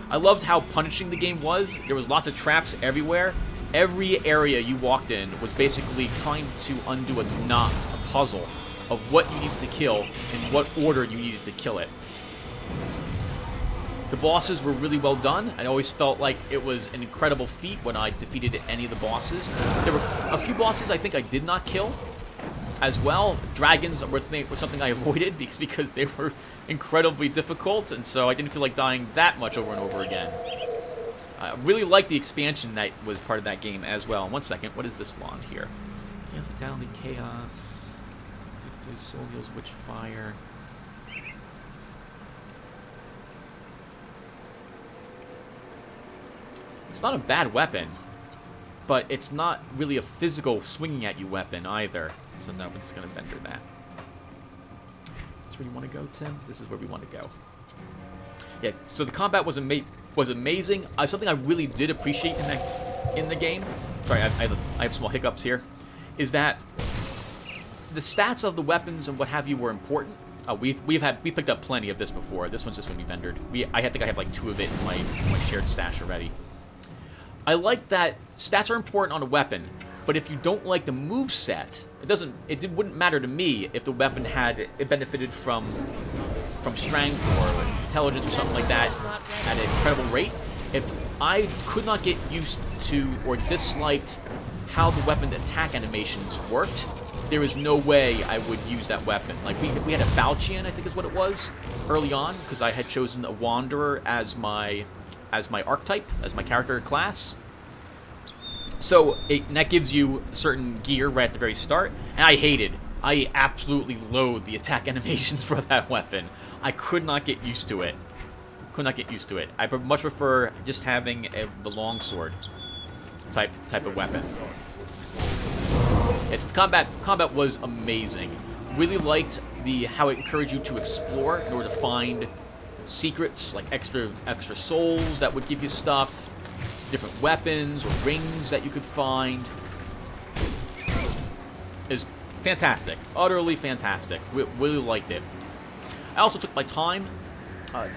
I loved how punishing the game was. There was lots of traps everywhere. Every area you walked in was basically trying to undo a knot, a puzzle, of what you needed to kill and what order you needed to kill it. The bosses were really well done. I always felt like it was an incredible feat when I defeated any of the bosses. There were a few bosses I think I did not kill as well. Dragons were something I avoided because they were incredibly difficult, and so I didn't feel like dying that much over and over again. I really liked the expansion that was part of that game as well. 1 second, what is this wand here? Chaos, Fatality, Chaos, Soul's Witchfire. It's not a bad weapon, but it's not really a physical swinging at you weapon either. So no, we're just going to vendor that. Is this where you want to go, Tim? This is where we want to go. Yeah, so the combat was amazing. Something I really did appreciate in the game. Sorry, I have small hiccups here. Is that the stats of the weapons and what have you were important. We picked up plenty of this before. This one's just going to be vendored. I think I have like 2 of it in my shared stash already. I like that stats are important on a weapon, but if you don't like the move set, it wouldn't matter to me if the weapon it benefited from strength or intelligence or something like that at an incredible rate. If I could not get used to or disliked how the weapon attack animations worked, there is no way I would use that weapon. Like we had a Falchion, I think is what it was, early on, because I had chosen a Wanderer as my archetype, as my character class. So that gives you certain gear right at the very start, and I absolutely loathe the attack animations for that weapon. I could not get used to it. I much prefer just having the longsword type of weapon. Combat was amazing. Really liked how it encouraged you to explore in order to find secrets, like extra souls that would give you stuff, different weapons or rings that you could find. It's fantastic, utterly fantastic. Really liked it. I also took my time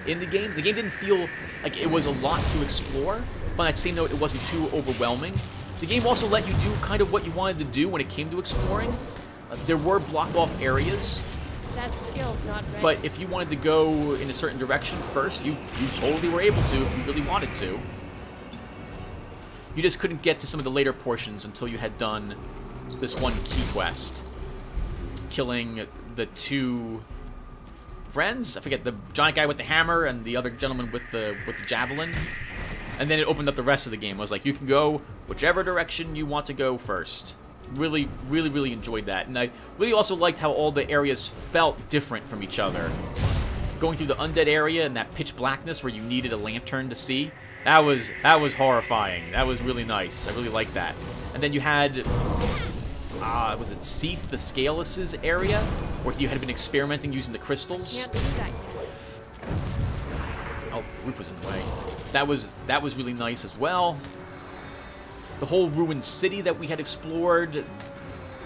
in the game. The game didn't feel like it was a lot to explore, but on that same note, it wasn't too overwhelming. The game also let you do kind of what you wanted to do when it came to exploring. There were blocked-off areas. That skill's not ready. But if you wanted to go in a certain direction first, you totally were able to if you really wanted to. You just couldn't get to some of the later portions until you had done this one key quest. Killing the two friends. I forget, the giant guy with the hammer and the other gentleman with the javelin. And then it opened up the rest of the game. It was like, you can go whichever direction you want to go first. Really, really, really enjoyed that. And I really also liked how all the areas felt different from each other. Going through the undead area and that pitch blackness where you needed a lantern to see, that was horrifying. That was really nice. I really liked that. And then you had, was it Seath the Scaleless's area, where you had been experimenting using the crystals. Can't do that. Oh, Roop was in the way. That was really nice as well. The whole ruined city that we had explored,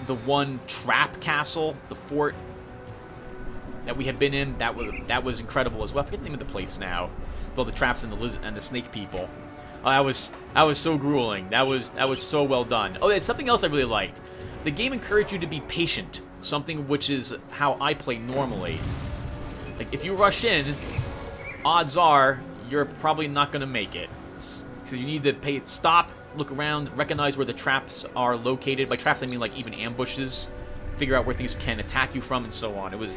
the one trap castle, the fort that we had been in, that was incredible as well. I forget the name of the place now. With all the traps and the snake people. Oh, that was so grueling. That was so well done. Oh, there's something else I really liked. The game encouraged you to be patient, something which is how I play normally. Like if you rush in, odds are you're probably not going to make it. So you need to stop, look around, recognize where the traps are located. By traps, I mean like even ambushes. Figure out where things can attack you from and so on. It was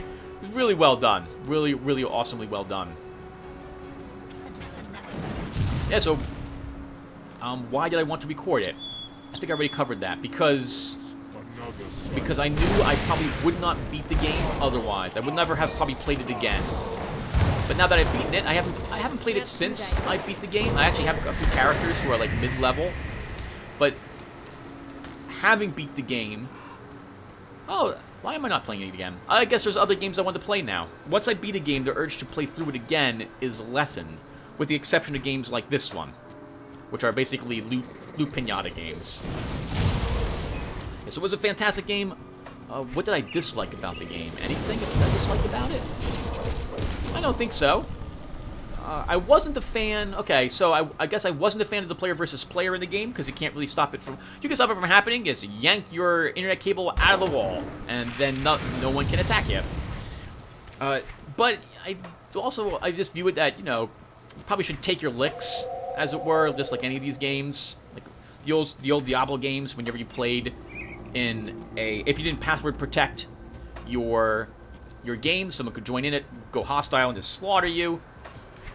really well done. Really, really awesomely well done. Yeah, so why did I want to record it? I think I already covered that. Because I knew I probably would not beat the game otherwise. I would never have probably played it again. But now that I've beaten it, I haven't played it since I beat the game. I actually have a few characters who are like mid-level. But having beat the game... Oh, why am I not playing it again? I guess there's other games I want to play now. Once I beat a game, the urge to play through it again is lessened. With the exception of games like this one. Which are basically loot pinata games. Yeah, so it was a fantastic game. What did I dislike about the game? Anything that I disliked about it? I don't think so. I wasn't a fan... Okay, so I guess I wasn't a fan of the player versus player in the game, because you can't really stop it from... You can stop it from happening is yank your internet cable out of the wall, and then no one can attack you. But I just view it that, you know, you probably should take your licks, as it were, just like any of these games. Like the old Diablo games, whenever you played in a... If you didn't password protect your game, someone could join in it, go hostile, and just slaughter you,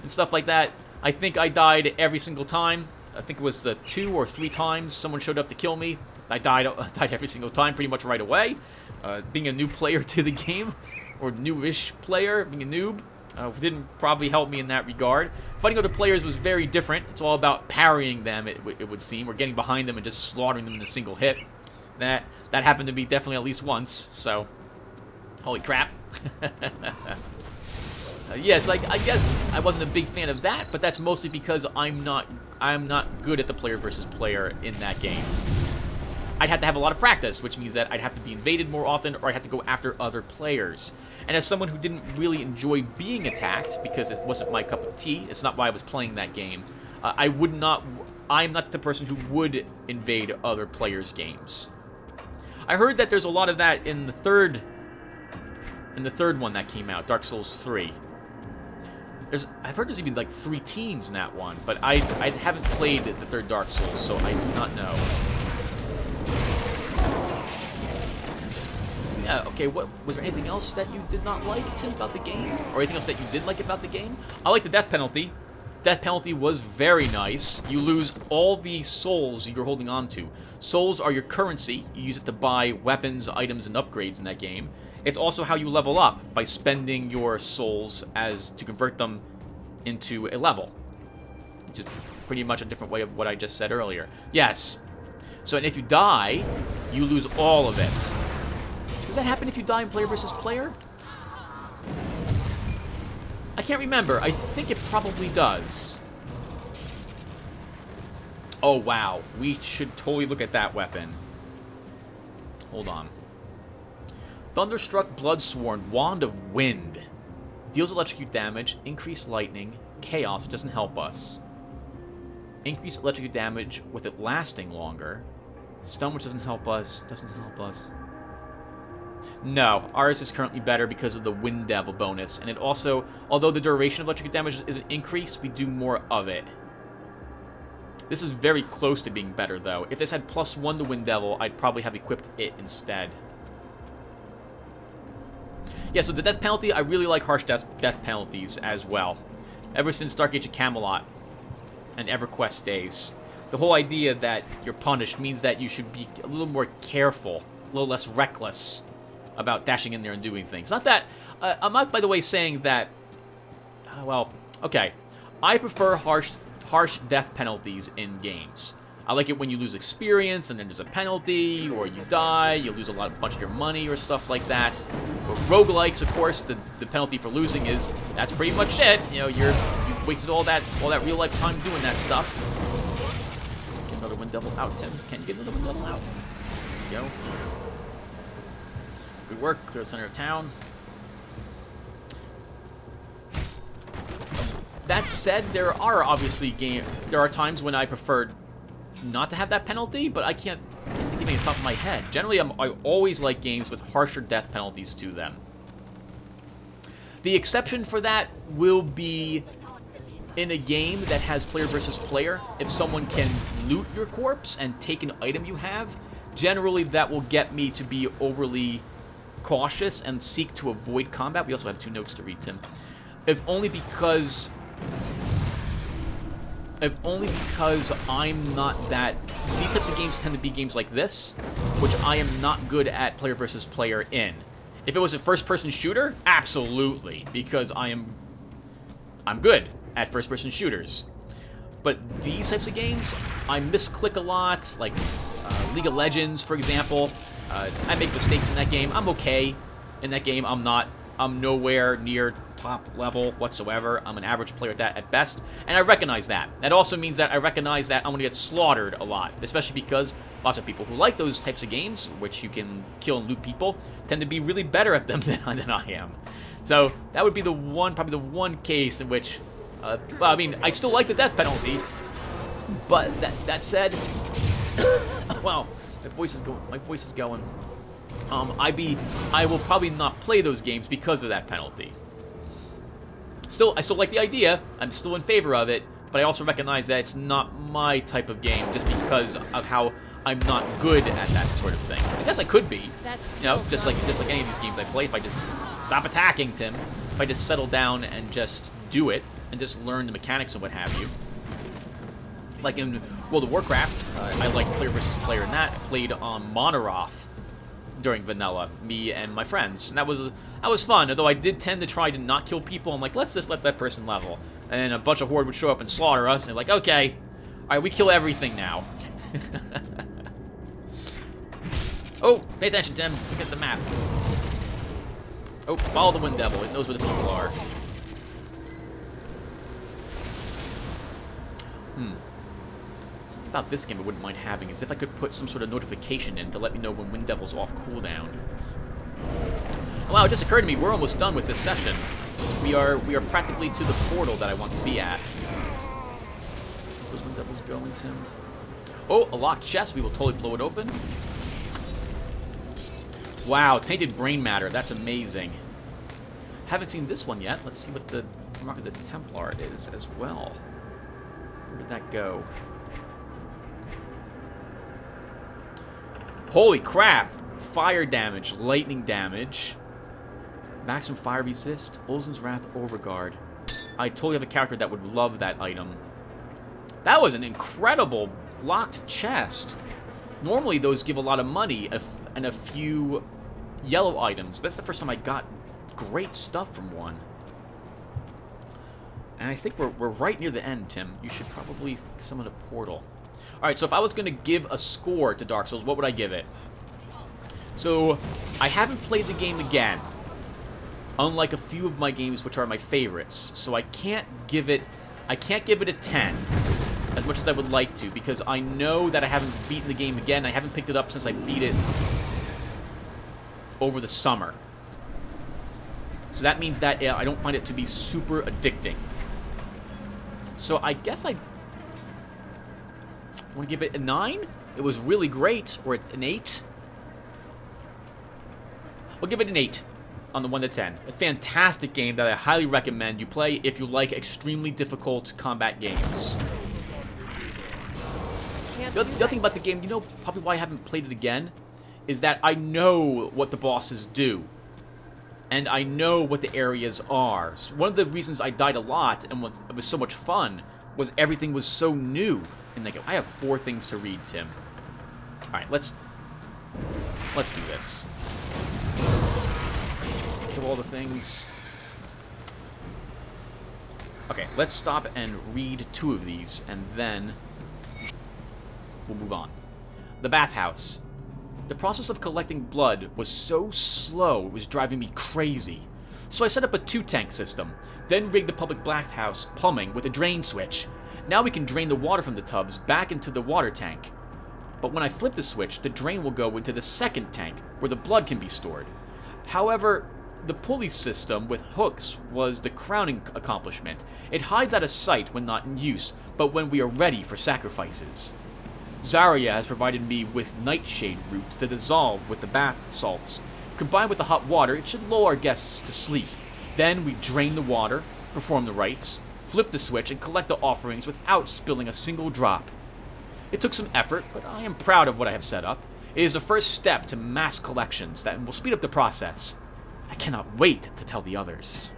and stuff like that. I think I died every single time. I think it was the 2 or 3 times someone showed up to kill me. I died every single time, pretty much right away. Being a new player to the game, or newish player, being a noob, didn't probably help me in that regard. Fighting other players was very different. It's all about parrying them, it would seem, or getting behind them and just slaughtering them in a single hit. That happened to me definitely at least once, so... Holy crap. Yes, I guess I wasn't a big fan of that, but that's mostly because I'm not good at the player versus player in that game. I'd have to have a lot of practice, which means that I'd have to be invaded more often, or I'd have to go after other players. And as someone who didn't really enjoy being attacked, because it wasn't my cup of tea, it's not why I was playing that game, I'm not the person who would invade other players' games. I heard that there's a lot of that in the third one that came out, Dark Souls 3. I've heard there's even like 3 teams in that one, but I haven't played the third Dark Souls, so I do not know. Yeah, okay, was there anything else that you did not like, Tim, about the game? Or anything else that you did like about the game? I like the death penalty. Death penalty was very nice. You lose all the souls you're holding on to. Souls are your currency. You use it to buy weapons, items, and upgrades in that game. It's also how you level up, by spending your souls to convert them into a level. Which is pretty much a different way of what I just said earlier. Yes. So, and if you die, you lose all of it. Does that happen if you die in player versus player? I can't remember. I think it probably does. Oh, wow. We should totally look at that weapon. Hold on. Thunderstruck Bloodsworn, Wand of Wind. Deals electrocute damage, increased lightning, chaos. It doesn't help us. Increase electric damage with it lasting longer. Stun, which doesn't help us. Doesn't help us. No, ours is currently better because of the Wind Devil bonus. And it also, although the duration of electric damage isn't increased, we do more of it. This is very close to being better, though. If this had +1 to Wind Devil, I'd probably have equipped it instead. Yeah, so the death penalty, I really like harsh death penalties as well. Ever since Dark Age of Camelot and EverQuest days. The whole idea that you're punished means that you should be a little more careful, a little less reckless about dashing in there and doing things. Not that... I'm not, by the way, saying that... well, okay. I prefer harsh death penalties in games. I like it when you lose experience and then there's a penalty, or you die, you lose a bunch of your money or stuff like that. But roguelikes, of course, the penalty for losing is, that's pretty much it. You know, you've wasted all that real life time doing that stuff. Get another Wind Devil out, Tim. Can you get another Wind Devil out? There you go. Good work. Clear the center of town. That said, there are obviously times when I prefer not to have that penalty, but I can't think of any off the top of my head. Generally, I always like games with harsher death penalties to them. The exception for that will be in a game that has player versus player. If someone can loot your corpse and take an item you have, generally that will get me to be overly cautious and seek to avoid combat. We also have 2 notes to read, Tim. If only because I'm not that... These types of games tend to be games like this, which I am not good at player versus player in. If it was a first-person shooter, absolutely, because I'm good at first-person shooters. But these types of games, I misclick a lot, like League of Legends, for example. I make mistakes in that game. I'm okay in that game. I'm nowhere near top level whatsoever. I'm an average player at that at best, and I recognize that. That also means that I recognize that I'm going to get slaughtered a lot, especially because lots of people who like those types of games, which you can kill and loot people, tend to be really better at them than I am. So that would be probably the one case in which, well, I mean, I still like the death penalty, but that said, wow, my voice is going. I will probably not play those games because of that penalty. I still like the idea. I'm still in favor of it, but I also recognize that it's not my type of game just because of how I'm not good at that sort of thing. I guess I could be. You know, just like any of these games I play, if I just stop attacking, Tim, if I just settle down and just do it and just learn the mechanics and what have you. Like in World of Warcraft, I like player versus player in that. I played on Monoroth during vanilla, me and my friends, and that was fun. Although I did tend to try to not kill people. I'm like, let's just let that person level, and then a bunch of horde would show up and slaughter us, and they're like, okay, all right, we kill everything now. Oh, pay attention, Tim. Look at the map. Oh, follow the Wind Devil. It knows where the people are. About this game I wouldn't mind having is if I could put some sort of notification in to let me know when Wind Devil's off cooldown. Wow, it just occurred to me, we're almost done with this session. We are practically to the portal that I want to be at. Where's Wind Devil's going, Tim? Oh, a locked chest. We will totally blow it open. Wow, tainted brain matter. That's amazing. Haven't seen this one yet. Let's see what the Mark of the Templar is as well. Where did that go? Holy crap! Fire damage, lightning damage, maximum fire resist, Olzen's Wrath Overguard. I totally have a character that would love that item. That was an incredible locked chest. Normally those give a lot of money and a few yellow items. That's the first time I got great stuff from one. And I think we're right near the end, Tim. You should probably summon a portal. Alright, so if I was going to give a score to Dark Souls, what would I give it? So, I haven't played the game again, unlike a few of my games which are my favorites. So I can't give it a 10, as much as I would like to, because I know that I haven't beaten the game again. I haven't picked it up since I beat it over the summer. So that means that I don't find it to be super addicting. So I guess I want to give it a 9? It was really great. Or an 8? I'll give it an 8 on the 1 to 10. A fantastic game that I highly recommend you play if you like extremely difficult combat games. The other thing about the game, you know probably why I haven't played it again, is that I know what the bosses do. And I know what the areas are. So one of the reasons I died a lot and it was so much fun was everything was so new. And like, I have 4 things to read, Tim. Alright, let's do this. Kill all the things. Okay, let's stop and read 2 of these, and then we'll move on. The bathhouse. The process of collecting blood was so slow, it was driving me crazy. So I set up a 2-tank system, then rigged the public bathhouse plumbing with a drain switch. Now we can drain the water from the tubs back into the water tank. But when I flip the switch, the drain will go into the 2nd tank, where the blood can be stored. However, the pulley system with hooks was the crowning accomplishment. It hides out of sight when not in use, but when we are ready for sacrifices. Zarya has provided me with nightshade roots to dissolve with the bath salts. Combined with the hot water, it should lull our guests to sleep. Then we drain the water, perform the rites, flip the switch, and collect the offerings without spilling a single drop. It took some effort, but I am proud of what I have set up. It is the first step to mass collections that will speed up the process. I cannot wait to tell the others.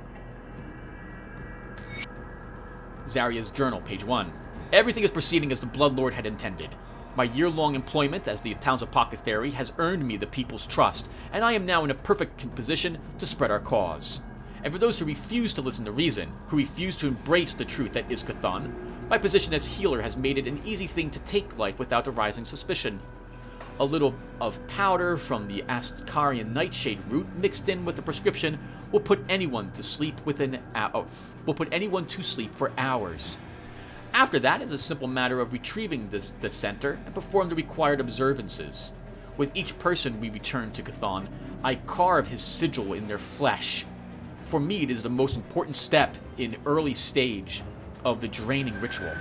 Zarya's journal, page 1. Everything is proceeding as the Bloodlord had intended. My year-long employment as the town's apothecary has earned me the people's trust, and I am now in a perfect position to spread our cause. And for those who refuse to listen to reason, who refuse to embrace the truth that is Chthon, my position as healer has made it an easy thing to take life without arising suspicion. A little of powder from the Astkarian nightshade root mixed in with the prescription will put anyone to sleep for hours. After that is a simple matter of retrieving the center and perform the required observances. With each person we return to Chthon, I carve his sigil in their flesh. For me, it is the most important step in early stage of the draining ritual.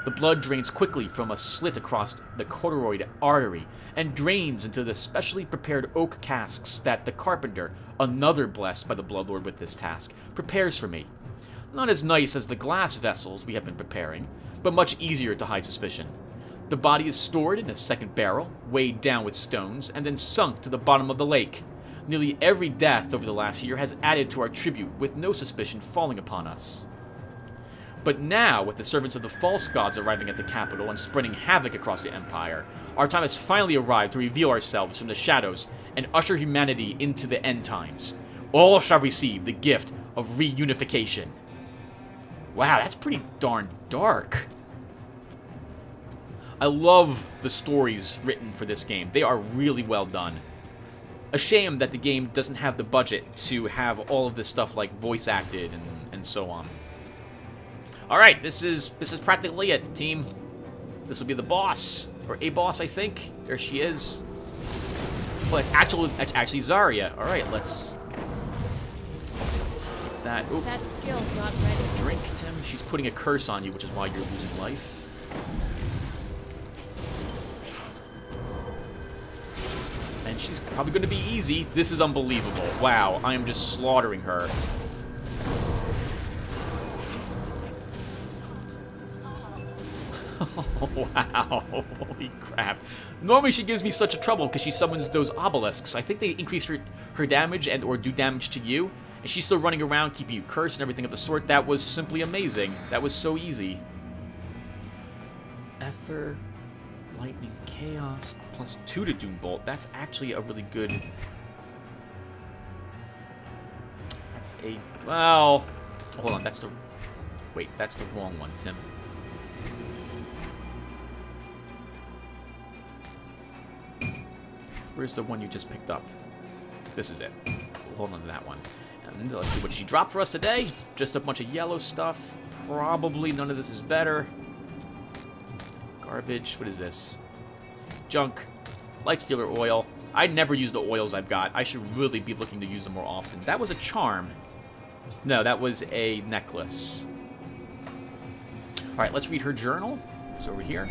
The blood drains quickly from a slit across the corduroid artery and drains into the specially prepared oak casks that the carpenter, another blessed by the Bloodlord with this task, prepares for me. Not as nice as the glass vessels we have been preparing, but much easier to hide suspicion. The body is stored in a 2nd barrel, weighed down with stones, and then sunk to the bottom of the lake. Nearly every death over the last year has added to our tribute, with no suspicion falling upon us. But now, with the servants of the false gods arriving at the capital and spreading havoc across the empire, our time has finally arrived to reveal ourselves from the shadows and usher humanity into the end times. All shall receive the gift of reunification. Wow, that's pretty darn dark. I love the stories written for this game. They are really well done. A shame that the game doesn't have the budget to have all of this stuff like voice acted and so on. Alright, this is practically it, team. This will be the boss. Or a boss, I think. There she is. Well, that's actually Zarya. Alright, let's keep that. Oop. That skill's not ready. Drink, Tim. She's putting a curse on you, which is why you're losing life. And she's probably going to be easy. This is unbelievable. Wow, I am just slaughtering her. Wow, holy crap. Normally she gives me such a trouble because she summons those obelisks. I think they increase her damage and or do damage to you. And she's still running around keeping you cursed and everything of the sort. That was simply amazing. That was so easy. Ether, Lightning, Chaos, +2 to Doombolt. That's actually a really good... That's a... Well... Hold on, that's the... Wait, that's the wrong one, Tim. Where's the one you just picked up? This is it. We'll hold on to that one. And let's see what she dropped for us today. Just a bunch of yellow stuff. Probably none of this is better. Garbage. What is this? Junk. Life Stealer oil. I never use the oils I've got. I should really be looking to use them more often. That was a charm. No, that was a necklace. Alright, let's read her journal. It's over here.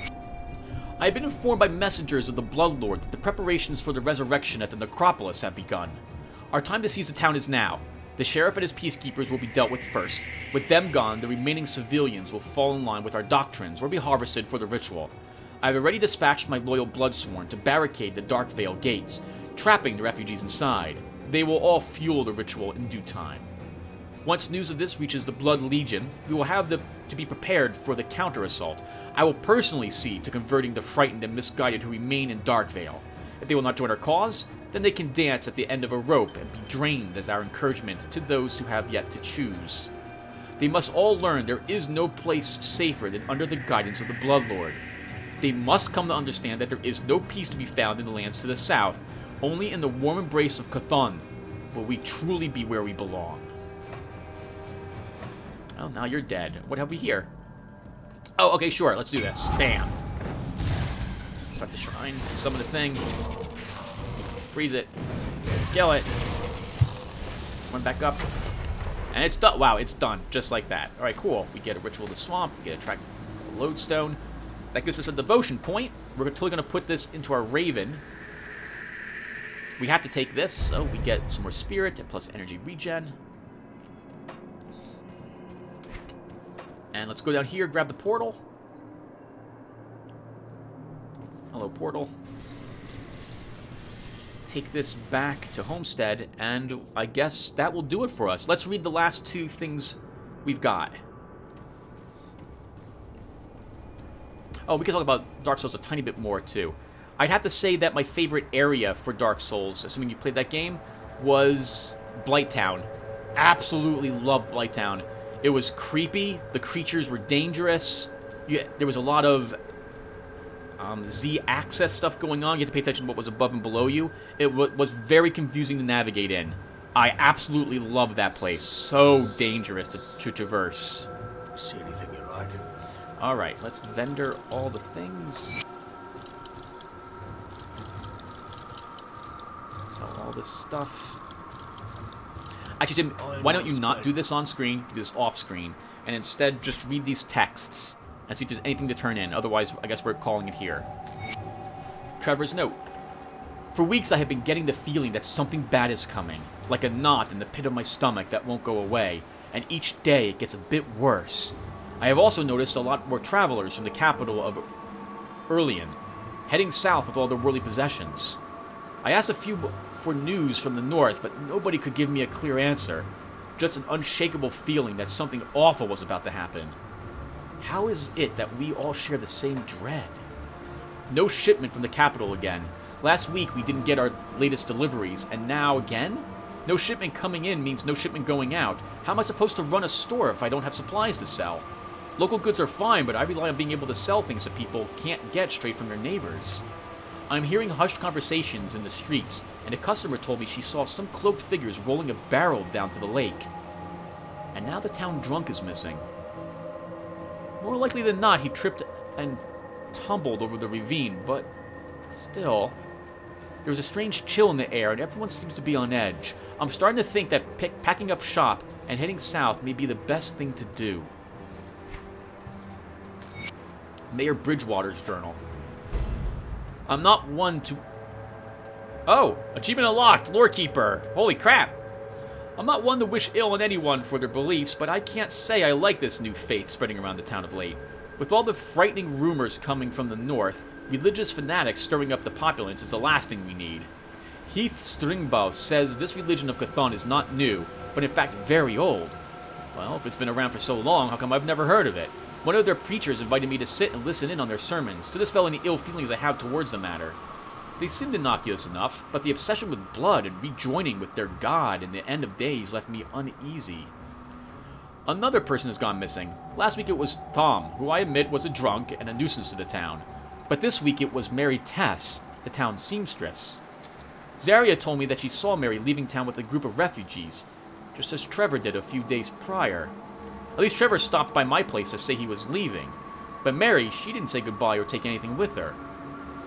I have been informed by messengers of the Bloodlord that the preparations for the resurrection at the necropolis have begun. Our time to seize the town is now. The sheriff and his peacekeepers will be dealt with first. With them gone, the remaining civilians will fall in line with our doctrines or be harvested for the ritual. I have already dispatched my loyal Bloodsworn to barricade the Darkvale gates, trapping the refugees inside. They will all fuel the ritual in due time. Once news of this reaches the Blood Legion, we will have to be prepared for the counter-assault. I will personally see to converting the frightened and misguided who remain in Darkvale. If they will not join our cause, then they can dance at the end of a rope and be drained as our encouragement to those who have yet to choose. They must all learn there is no place safer than under the guidance of the Bloodlord. They must come to understand that there is no peace to be found in the lands to the south. Only in the warm embrace of Cthulhu will we truly be where we belong. Oh, now you're dead. What have we here? Oh, okay, sure. Let's do this. Bam. Start the shrine. Summon the thing. Freeze it. Kill it. Run back up. And it's done. Wow, it's done. Just like that. Alright, cool. We get a Ritual of the Swamp. We get a track lodestone. That gives us a devotion point. We're totally going to put this into our Raven. We have to take this, so we get some more spirit and plus energy regen. And let's go down here, grab the portal. Hello, portal. Take this back to Homestead, and I guess that will do it for us. Let's read the last two things we've got. Oh, we can talk about Dark Souls a tiny bit more, too. I'd have to say that my favorite area for Dark Souls, assuming you played that game, was Blighttown. Absolutely loved Blighttown. It was creepy. The creatures were dangerous. There was a lot of Z-axis stuff going on. You had to pay attention to what was above and below you. It was very confusing to navigate in. I absolutely loved that place. So dangerous to traverse. See anything you like? Alright, let's vendor all the things. Sell all this stuff. Actually, Tim, why don't you not do this on screen, do this off screen, and instead just read these texts and see if there's anything to turn in. Otherwise, I guess we're calling it here. Trevor's note. For weeks, I have been getting the feeling that something bad is coming, like a knot in the pit of my stomach that won't go away, and each day it gets a bit worse. I have also noticed a lot more travelers from the capital of Erlian, heading south with all their worldly possessions. I asked a few for news from the north, but nobody could give me a clear answer. Just an unshakable feeling that something awful was about to happen. How is it that we all share the same dread? No shipment from the capital again. Last week we didn't get our latest deliveries, and now again? No shipment coming in means no shipment going out. How am I supposed to run a store if I don't have supplies to sell? Local goods are fine, but I rely on being able to sell things that people can't get straight from their neighbors. I'm hearing hushed conversations in the streets, and a customer told me she saw some cloaked figures rolling a barrel down to the lake. And now the town drunk is missing. More likely than not, he tripped and tumbled over the ravine, but still, there's a strange chill in the air, and everyone seems to be on edge. I'm starting to think that packing up shop and heading south may be the best thing to do. Mayor Bridgewater's journal. I'm not one to... Oh, achievement unlocked, Lorekeeper. Holy crap. I'm not one to wish ill on anyone for their beliefs, but I can't say I like this new faith spreading around the town of late. With all the frightening rumors coming from the north, religious fanatics stirring up the populace is the last thing we need. Heath Stringbow says this religion of Cthulhu is not new, but in fact very old. Well, if it's been around for so long, how come I've never heard of it? One of their preachers invited me to sit and listen in on their sermons, to dispel any ill feelings I have towards the matter. They seemed innocuous enough, but the obsession with blood and rejoining with their god in the end of days left me uneasy. Another person has gone missing. Last week it was Tom, who I admit was a drunk and a nuisance to the town. But this week it was Mary Tess, the town's seamstress. Zaria told me that she saw Mary leaving town with a group of refugees, just as Trevor did a few days prior. At least Trevor stopped by my place to say he was leaving. But Mary, she didn't say goodbye or take anything with her.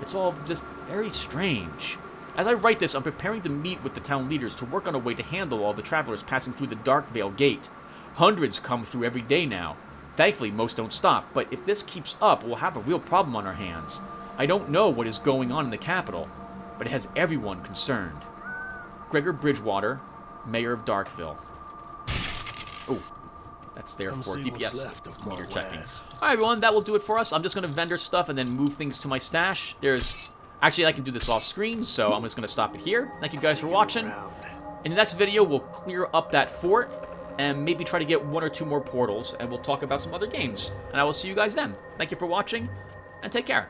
It's all just very strange. As I write this, I'm preparing to meet with the town leaders to work on a way to handle all the travelers passing through the Darkvale Gate. Hundreds come through every day now. Thankfully, most don't stop, but if this keeps up, we'll have a real problem on our hands. I don't know what is going on in the capital, but it has everyone concerned. Gregor Bridgewater, Mayor of Darkville. Oh, that's there for DPS meter checking. Alright everyone, that will do it for us. I'm just going to vendor stuff and then move things to my stash. Actually, I can do this off screen, so I'm just going to stop it here. Thank you guys for watching. In the next video, we'll clear up that fort and maybe try to get 1 or 2 more portals, and we'll talk about some other games. And I will see you guys then. Thank you for watching, and take care.